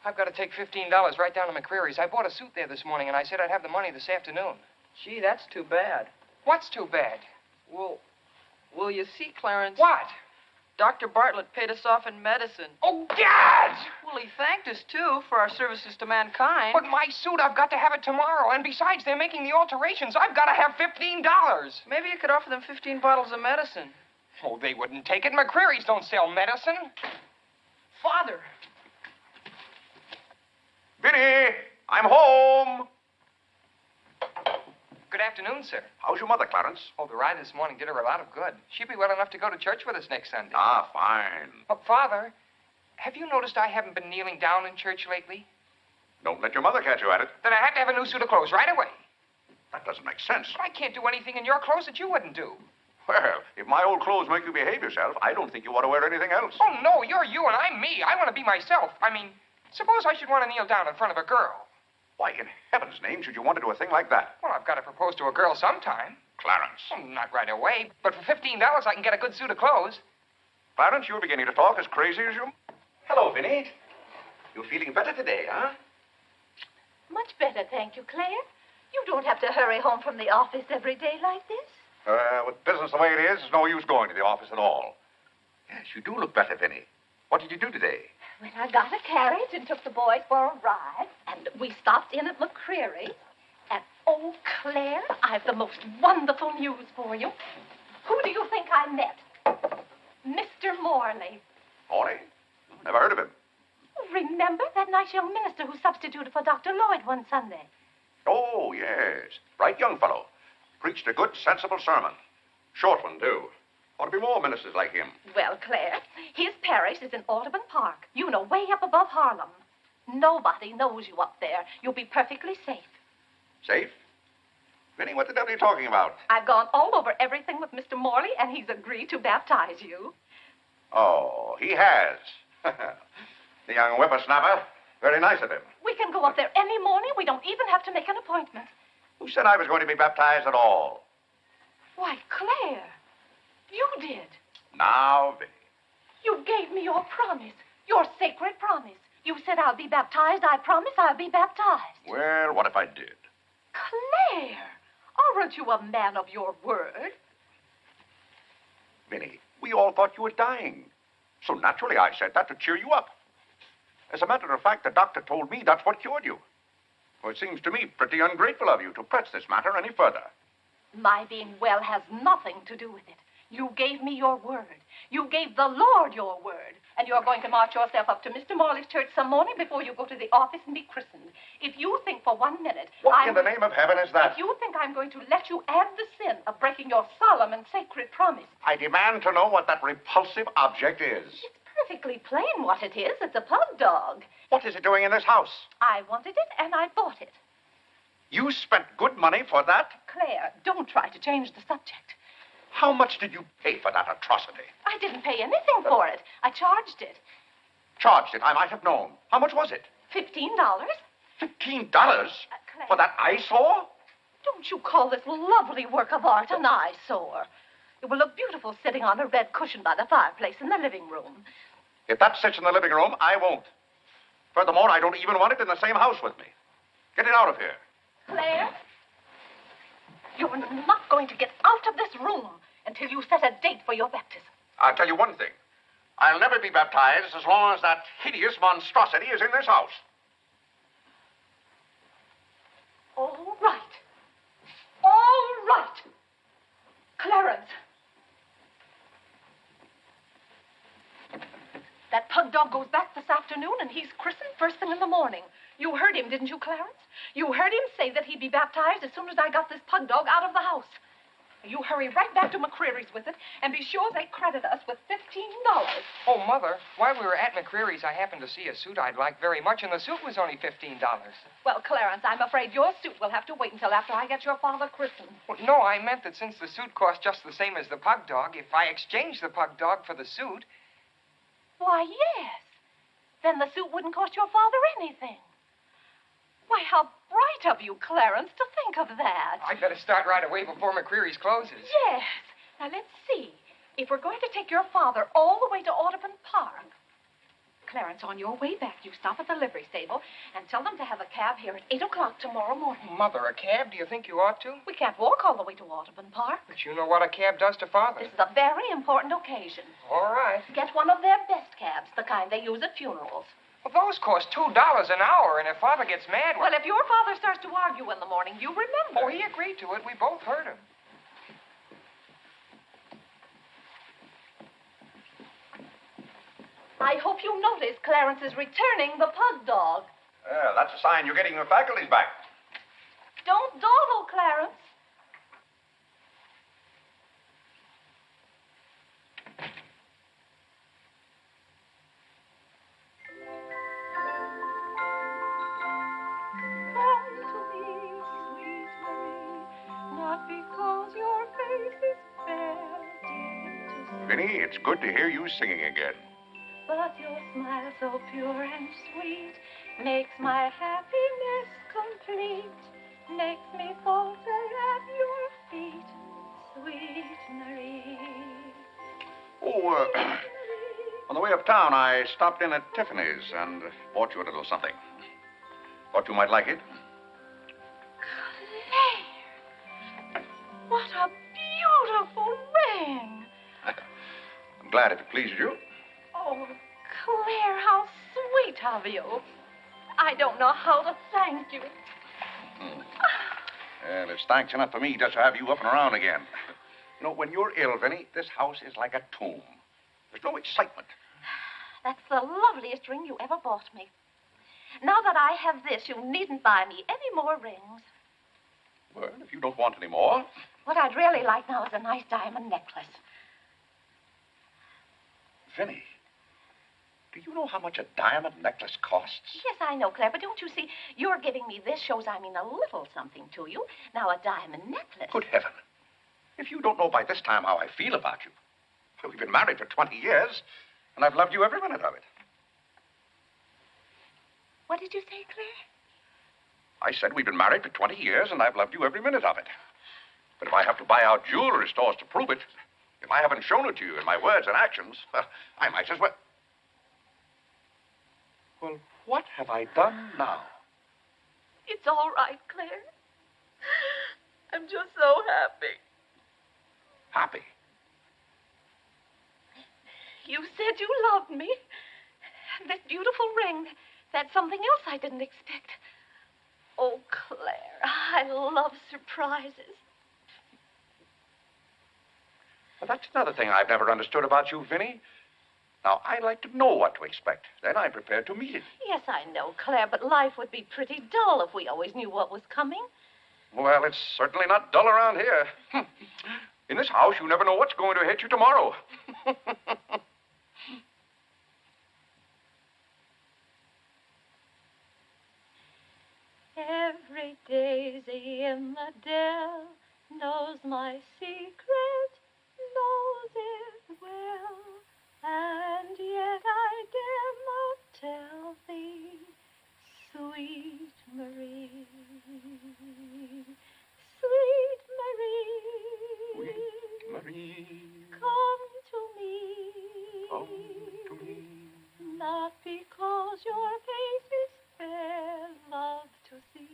I've got to take $15 right down to McCreary's. I bought a suit there this morning, and I said I'd have the money this afternoon. Gee, that's too bad. What's too bad? Well, you see, Clarence. What? Dr. Bartlett paid us off in medicine. Oh, Gad! Well, he thanked us, too, for our services to mankind. But my suit, I've got to have it tomorrow. And besides, they're making the alterations. I've got to have $15. Maybe you could offer them 15 bottles of medicine. Oh, they wouldn't take it. McCreary's don't sell medicine. Father. Vinnie, I'm home. Good afternoon, sir. How's your mother, Clarence? Oh, the ride this morning did her a lot of good. She'd be well enough to go to church with us next Sunday. Ah, fine. Oh, Father, have you noticed I haven't been kneeling down in church lately? Don't let your mother catch you at it. Then I have to have a new suit of clothes right away. That doesn't make sense. But I can't do anything in your clothes that you wouldn't do. Well, if my old clothes make you behave yourself, I don't think you ought to wear anything else. Oh, no, you're you and I'm me. I want to be myself. I mean, suppose I should want to kneel down in front of a girl. Why, in heaven's name, should you want to do a thing like that? Well, I've got to propose to a girl sometime. Clarence. Well, not right away, but for $15 I can get a good suit of clothes. Clarence, you're beginning to talk as crazy as you... Hello, Vinnie. You feeling better today, huh? Much better, thank you, Claire. You don't have to hurry home from the office every day like this. With business the way it is, there's no use going to the office at all. Yes, you do look better, Vinnie. What did you do today? Well, I got a carriage and took the boys for a ride, and we stopped in at McCreary's. And, oh, Claire, I've the most wonderful news for you. Who do you think I met? Mr. Morley. Morley? Never heard of him. Remember that nice young minister who substituted for Dr. Lloyd one Sunday? Oh, yes. Bright young fellow. Preached a good, sensible sermon. Short one, too. Ought to be more ministers like him. Well, Claire, his parish is in Audubon Park. You know, way up above Harlem. Nobody knows you up there. You'll be perfectly safe. Safe? Vinnie, what the devil are you talking about? I've gone all over everything with Mr. Morley, and he's agreed to baptize you. Oh, he has. The young whippersnapper. Very nice of him. We can go up there any morning. We don't even have to make an appointment. Who said I was going to be baptized at all? Why, Claire, you did. Now, Vinnie. You gave me your promise, your sacred promise. You said I'll be baptized. I promise I'll be baptized. Well, what if I did? Claire, aren't you a man of your word? Vinnie, we all thought you were dying. So naturally I said that to cheer you up. As a matter of fact, the doctor told me that's what cured you. Well, it seems to me pretty ungrateful of you to press this matter any further. My being well has nothing to do with it. You gave me your word. You gave the Lord your word. And you're going to march yourself up to Mr. Morley's church some morning before you go to the office and be christened. If you think for 1 minute... What in the name of heaven is that? If you think I'm going to let you add the sin of breaking your solemn and sacred promise... I demand to know what that repulsive object is. It's perfectly plain what it is. It's a pug dog. What is it doing in this house? I wanted it and I bought it. You spent good money for that? Claire, don't try to change the subject. How much did you pay for that atrocity? I didn't pay anything for it. I charged it. Charged it? I might have known. How much was it? $15. $15? Claire, For that eyesore? don't you call this lovely work of art an eyesore? It will look beautiful sitting on a red cushion by the fireplace in the living room. If that sits in the living room, I won't. Furthermore, I don't even want it in the same house with me. Get it out of here. Claire, you're not going to get out of this room until you set a date for your baptism. I'll tell you one thing. I'll never be baptized as long as that hideous monstrosity is in this house. All right. All right. Clarence. That pug dog goes back this afternoon, and he's christened first thing in the morning. You heard him, didn't you, Clarence? You heard him say that he'd be baptized as soon as I got this pug dog out of the house. You hurry right back to McCreary's with it, and be sure they credit us with $15. Oh, Mother, while we were at McCreary's, I happened to see a suit I'd like very much, and the suit was only $15. Well, Clarence, I'm afraid your suit will have to wait until after I get your father christened. Well, no, I meant that since the suit cost just the same as the pug dog, if I exchange the pug dog for the suit... Why, yes. Then the suit wouldn't cost your father anything. Why, how bright of you, Clarence, to think of that. I'd better start right away before McCreary's closes. Yes. Now, let's see. If we're going to take your father all the way to Audubon Park... Clarence, on your way back, you stop at the livery stable and tell them to have a cab here at 8 o'clock tomorrow morning. Mother, a cab? Do you think you ought to? We can't walk all the way to Audubon Park. But you know what a cab does to Father. This is a very important occasion. All right. Get one of their best cabs, the kind they use at funerals. Well, those cost $2 an hour, and if Father gets mad... Well, if your father starts to argue in the morning, you remember. Oh, he agreed to it. We both heard him. I hope you notice Clarence is returning the pug dog. Well, that's a sign you're getting your faculties back. Don't dawdle, Clarence. Come to me, sweet Marie, not because your face is fair, dear to see. Vinnie, it's good to hear you singing again. But your smile so pure and sweet makes my happiness complete, makes me falter at your feet, sweet Marie. Oh, on the way uptown, I stopped in at Tiffany's and bought you a little something. Thought you might like it. Claire! What a beautiful ring! I'm glad if it pleases you. Oh, Claire, how sweet of you. I don't know how to thank you. Well, it's thanks enough for me just to have you up and around again. You know, when you're ill, Vinnie, this house is like a tomb. There's no excitement. That's the loveliest ring you ever bought me. Now that I have this, you needn't buy me any more rings. Well, if you don't want any more... What I'd really like now is a nice diamond necklace. Vinnie, do you know how much a diamond necklace costs? Yes, I know, Claire, but don't you see, you're giving me this shows I mean a little something to you. Now, a diamond necklace. Good heaven. If you don't know by this time how I feel about you. Well, we've been married for 20 years, and I've loved you every minute of it. What did you say, Claire? I said we've been married for 20 years, and I've loved you every minute of it. But if I have to buy out jewelry stores to prove it, if I haven't shown it to you in my words and actions, well, I might as well. Well, what have I done now? It's all right, Claire. I'm just so happy. Happy? You said you loved me. This beautiful ring, that's something else I didn't expect. Oh, Claire, I love surprises. Well, that's another thing I've never understood about you, Vinnie. Now, I like to know what to expect. Then I'm prepared to meet it. Yes, I know, Claire, but life would be pretty dull if we always knew what was coming. Well, it's certainly not dull around here. In this house, you never know what's going to hit you tomorrow. Every daisy in the dell knows my secret, knows it well, and yet I dare not tell thee, sweet Marie, sweet Marie, Sweet Marie, come to me, not because your face is fair, love to see.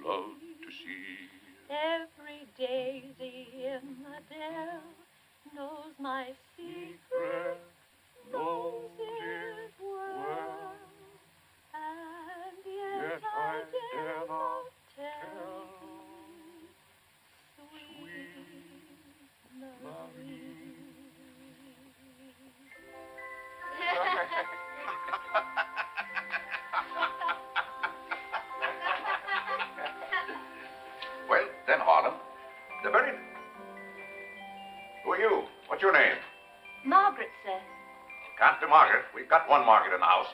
Love to see. Every daisy in the dell knows my secret, knows it well, and yet I dare not tell, sweet Marie. Well, then, Harlan, the very... Who are you? What's your name? Margaret, sir. Can't be Margaret. We've got one Margaret in the house.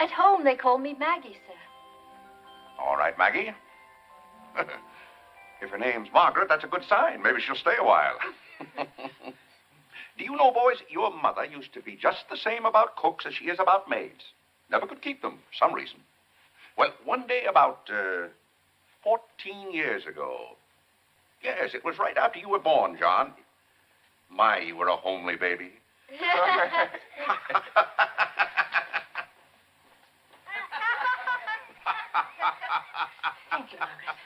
At home, they call me Maggie, sir. All right, Maggie. If her name's Margaret, that's a good sign. Maybe she'll stay a while. Do you know, boys, your mother used to be just the same about cooks as she is about maids. Never could keep them for some reason. Well, one day about 14 years ago. Yes, it was right after you were born, John. My, you were a homely baby. Thank you, Margaret.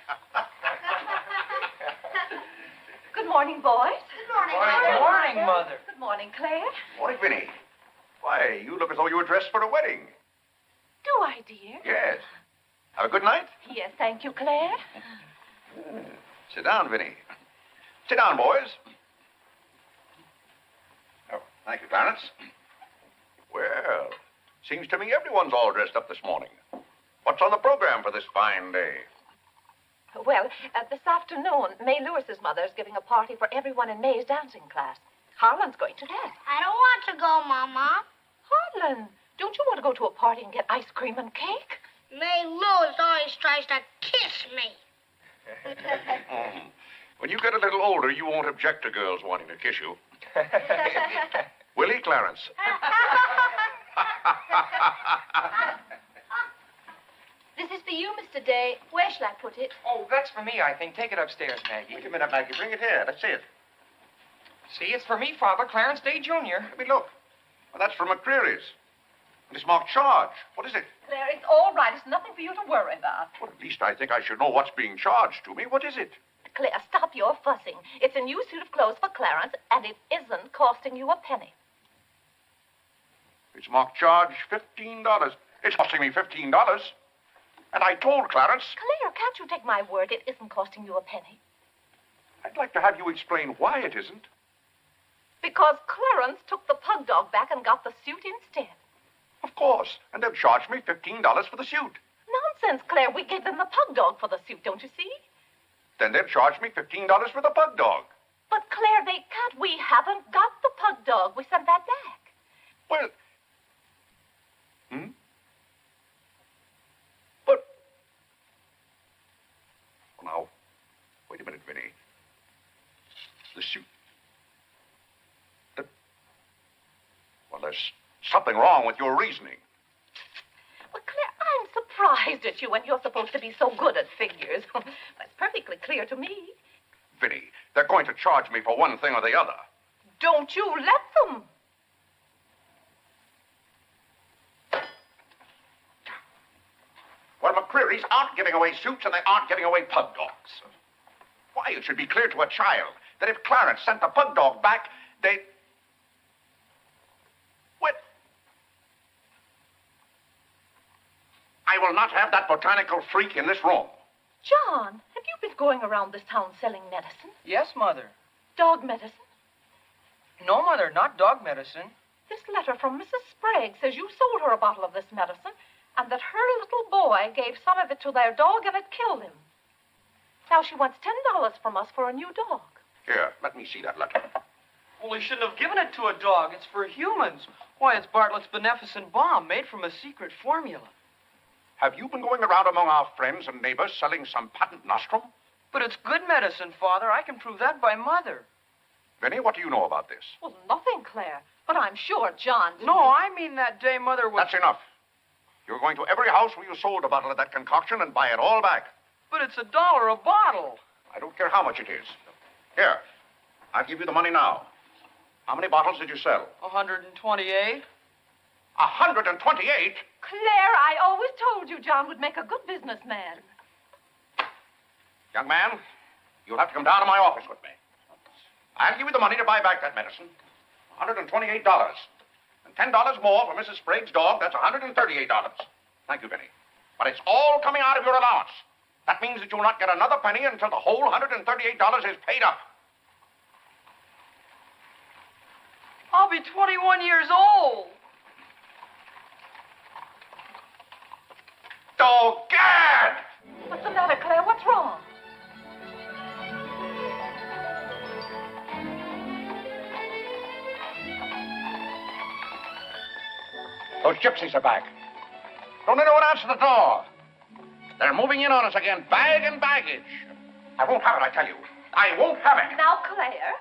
Good morning, boys. Good morning, Good morning, Mother. Good morning, Claire. Morning, Vinnie. Why, you look as though you were dressed for a wedding. Do I, dear? Yes. Have a good night. Yes, thank you, Claire. Sit down, Vinnie. Sit down, boys. Oh, thank you, Clarence. Well, seems to me everyone's all dressed up this morning. What's on the program for this fine day? Well, this afternoon, May Lewis's mother is giving a party for everyone in May's dancing class. Harlan's going to that. I don't want to go, Mama. Harlan, don't you want to go to a party and get ice cream and cake? May Lewis always tries to kiss me. When you get a little older, you won't object to girls wanting to kiss you. Will he, Clarence? This is for you, Mr. Day. Where shall I put it? Oh, that's for me, I think. Take it upstairs, Maggie. Wait a minute, Maggie. Bring it here. Let's see it. See, it's for me, Father. Clarence Day, Jr. Let me look. Well, that's from McCreary's. And it's marked charge. What is it? Claire, it's all right. It's nothing for you to worry about. Well, at least I think I should know what's being charged to me. What is it? Claire, stop your fussing. It's a new suit of clothes for Clarence, and it isn't costing you a penny. It's marked charge $15. It's costing me $15. And I told Clarence... Claire, can't you take my word? It isn't costing you a penny. I'd like to have you explain why it isn't. Because Clarence took the pug dog back and got the suit instead. Of course. And they'll charge me $15 for the suit. Nonsense, Claire. We gave them the pug dog for the suit, don't you see? Then they'll charge me $15 for the pug dog. But, Claire, they can't. We haven't got the pug dog. We sent that back. Well... But... Now, wait a minute, Vinnie. The suit... Well, there's something wrong with your reasoning. Well, Claire, I'm surprised at you when you're supposed to be so good at figures. That's perfectly clear to me. Vinnie, they're going to charge me for one thing or the other. Don't you let them. Well, McCreary's aren't giving away suits and they aren't giving away pug dogs. Why, it should be clear to a child that if Clarence sent the pug dog back, they... What? I will not have that botanical freak in this room. John, have you been going around this town selling medicine? Yes, Mother. Dog medicine? No, Mother, not dog medicine. This letter from Mrs. Sprague says you sold her a bottle of this medicine and that her little boy gave some of it to their dog and it killed him. Now she wants $10 from us for a new dog. Here, let me see that letter. Well, we shouldn't have given it to a dog. It's for humans. Why, it's Bartlett's beneficent balm made from a secret formula. Have you been going around among our friends and neighbors selling some patent nostrum? But it's good medicine, Father. I can prove that by Mother. Vinnie, what do you know about this? Well, nothing, Claire. But I'm sure John didn't... No, I mean that day Mother was... That's enough. You're going to every house where you sold a bottle of that concoction and buy it all back. But it's $1 a bottle. I don't care how much it is. Here, I'll give you the money now. How many bottles did you sell? 128. 128? Claire, I always told you John would make a good businessman. Young man, you'll have to come down to my office with me. I'll give you the money to buy back that medicine. $128. And $10 more for Mrs. Sprague's dog. That's $138. Thank you, Vinnie. But it's all coming out of your allowance. That means that you'll not get another penny until the whole $138 is paid up. I'll be 21 years old. Oh, Gad! What's the matter, Claire? What's wrong? Those gypsies are back. Don't anyone answer the door. They're moving in on us again, bag and baggage. I won't have it, I tell you. I won't have it. Now, Claire.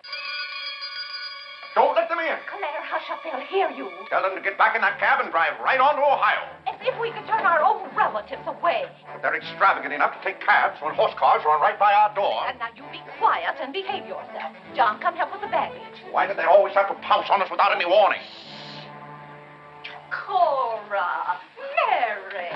Don't let them in. Claire, hush up. They'll hear you. Tell them to get back in that cab and drive right on to Ohio. As if we could turn our own relatives away. They're extravagant enough to take cabs when horse cars run right by our door. And now you be quiet and behave yourself. John, come help with the baggage. Why did they always have to pounce on us without any warning? Cora, Mary.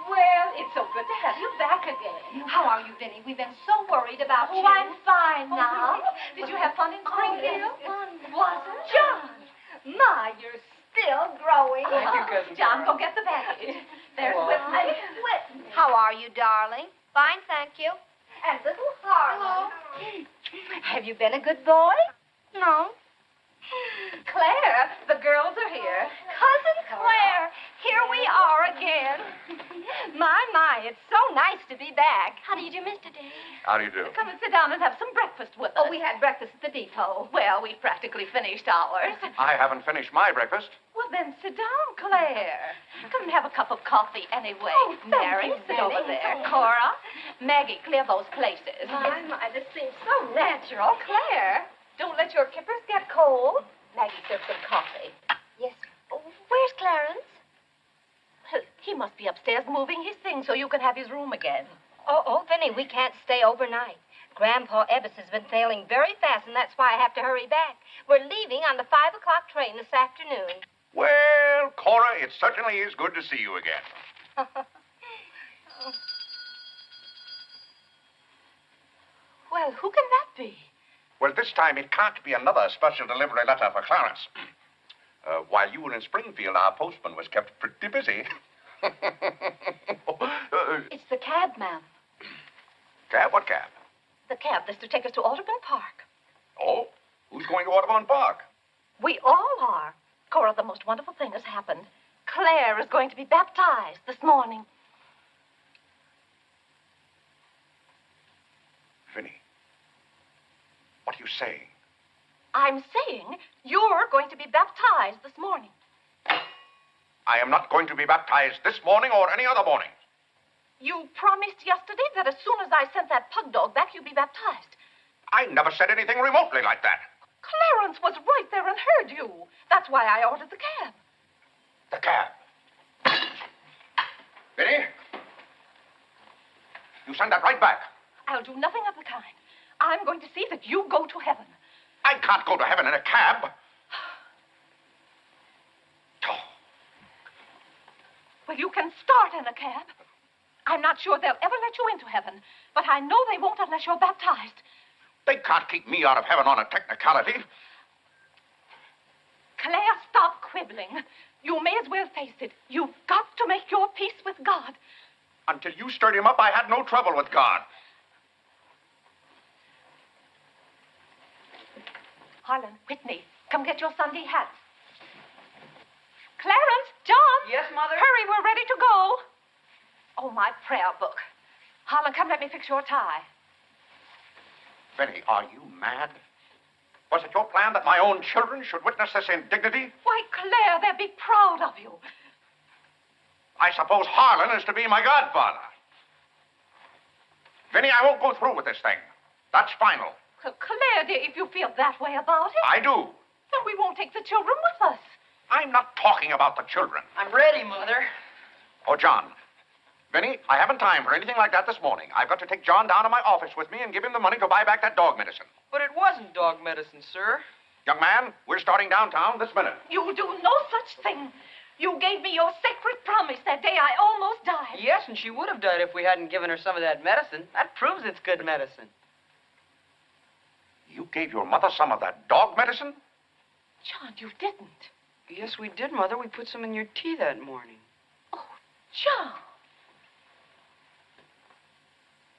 Well, it's so good to have you back again. How are you, Vinnie? We've been so worried about you. Oh, I'm fine now. Did you have fun in Springfield? Was it? John. My, you're still growing. Thank you, Cousin John, Cora. go get the baggage. There's Whitney. How are you, darling? Fine, thank you. And little Harlan. Have you been a good boy? No. Claire, the girls are here. Cousin Claire, here we are again. My, it's so nice to be back. How do you do, Mr. Day? How do you do? Come and sit down and have some breakfast with us. Oh, we had breakfast at the depot. Well, we've practically finished ours. I haven't finished my breakfast. Well, then sit down, Claire. Come and have a cup of coffee anyway. Oh, thank Mary, you, sit over Vinnie. there. Cora, Maggie, clear those places. My, this seems so natural. Claire, don't let your kippers get cold. Maggie, serve some coffee. Yes. Where's Clarence? He must be upstairs moving his things so you can have his room again. Oh, Vinnie, we can't stay overnight. Grandpa Ebbs has been sailing very fast, and that's why I have to hurry back. We're leaving on the 5 o'clock train this afternoon. Well, Cora, it certainly is good to see you again. Well, who can that be? Well, this time it can't be another special delivery letter for Clarence. While you were in Springfield, our postman was kept pretty busy. It's the cab, ma'am. Cab? What cab? The cab that's to take us to Audubon Park. Oh? Who's going to Audubon Park? We all are. Cora, the most wonderful thing has happened. Claire is going to be baptized this morning. Vinnie, what are you saying? I'm saying you're going to be baptized this morning. I am not going to be baptized this morning or any other morning. You promised yesterday that as soon as I sent that pug dog back, you'd be baptized. I never said anything remotely like that. Clarence was right there and heard you. That's why I ordered the cab. The cab. Vinnie, you send that right back. I'll do nothing of the kind. I'm going to see that you go to heaven. I can't go to heaven in a cab. Well, you can start in a cab. I'm not sure they'll ever let you into heaven, but I know they won't unless you're baptized. They can't keep me out of heaven on a technicality. Claire, stop quibbling. You may as well face it. You've got to make your peace with God. Until you stirred him up, I had no trouble with God. Harlan, Whitney, come get your Sunday hats. Clarence, John. Yes, Mother? Hurry, we're ready to go. Oh, my prayer book. Harlan, come let me fix your tie. Vinnie, are you mad? Was it your plan that my own children should witness this indignity? Why, Claire, they'll be proud of you. I suppose Harlan is to be my godfather. Vinnie, I won't go through with this thing. That's final. Claire, dear, if you feel that way about it. I do. Then we won't take the children with us. I'm not talking about the children. I'm ready, Mother. Oh, John. Vinnie, I haven't time for anything like that this morning. I've got to take John down to my office with me and give him the money to buy back that dog medicine. But it wasn't dog medicine, sir. Young man, we're starting downtown this minute. You'll do no such thing. You gave me your sacred promise that day I almost died. Yes, and she would have died if we hadn't given her some of that medicine. That proves it's good medicine. You gave your mother some of that dog medicine? John, you didn't. Yes, we did, Mother. We put some in your tea that morning. Oh, John.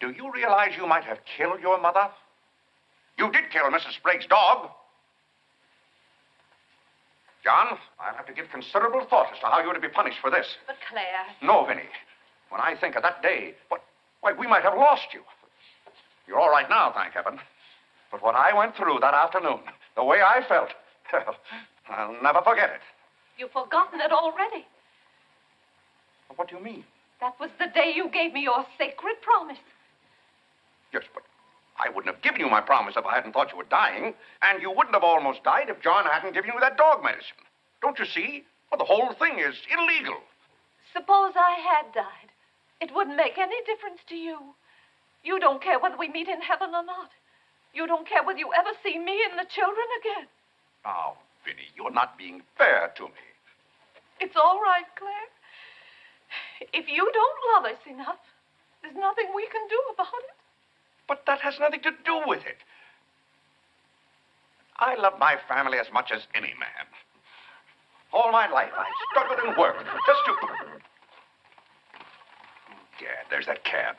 Do you realize you might have killed your mother? You did kill Mrs. Sprague's dog. John, I'll have to give considerable thought as to how you're to be punished for this. But Claire... No, Vinnie. When I think of that day, why, we might have lost you. You're all right now, thank heaven. But what I went through that afternoon, the way I felt, I'll never forget it. You've forgotten it already. What do you mean? That was the day you gave me your sacred promise. Yes, but I wouldn't have given you my promise if I hadn't thought you were dying, and you wouldn't have almost died if John hadn't given you that dog medicine. Don't you see? Well, the whole thing is illegal. Suppose I had died. It wouldn't make any difference to you. You don't care whether we meet in heaven or not. You don't care whether you ever see me and the children again. Now, Vinnie, you're not being fair to me. It's all right, Claire. If you don't love us enough, there's nothing we can do about it. But that has nothing to do with it. I love my family as much as any man. All my life, I've struggled and worked just to... Gad, there's that cab.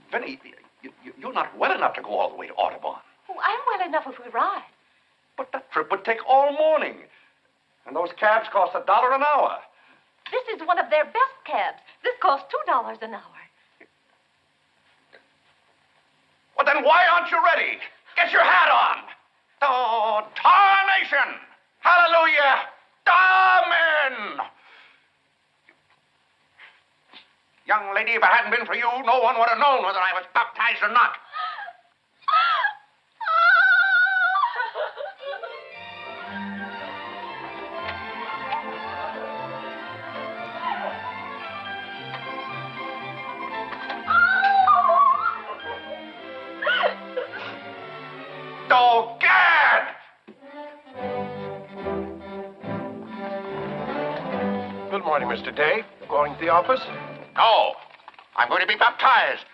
Vinnie, you're not well enough to go all the way to Audubon. Oh, I'm well enough if we ride. But that trip would take all morning. And those cabs cost $1 an hour. This is one of their best cabs. This costs $2 an hour. Well, then why aren't you ready? Get your hat on. Oh, tarnation! Hallelujah! Amen! Young lady, if it hadn't been for you, no one would have known whether I was baptized or not. Oh, Gad! Good morning, Mr. Day. Going to the office? No. I'm going to be baptized.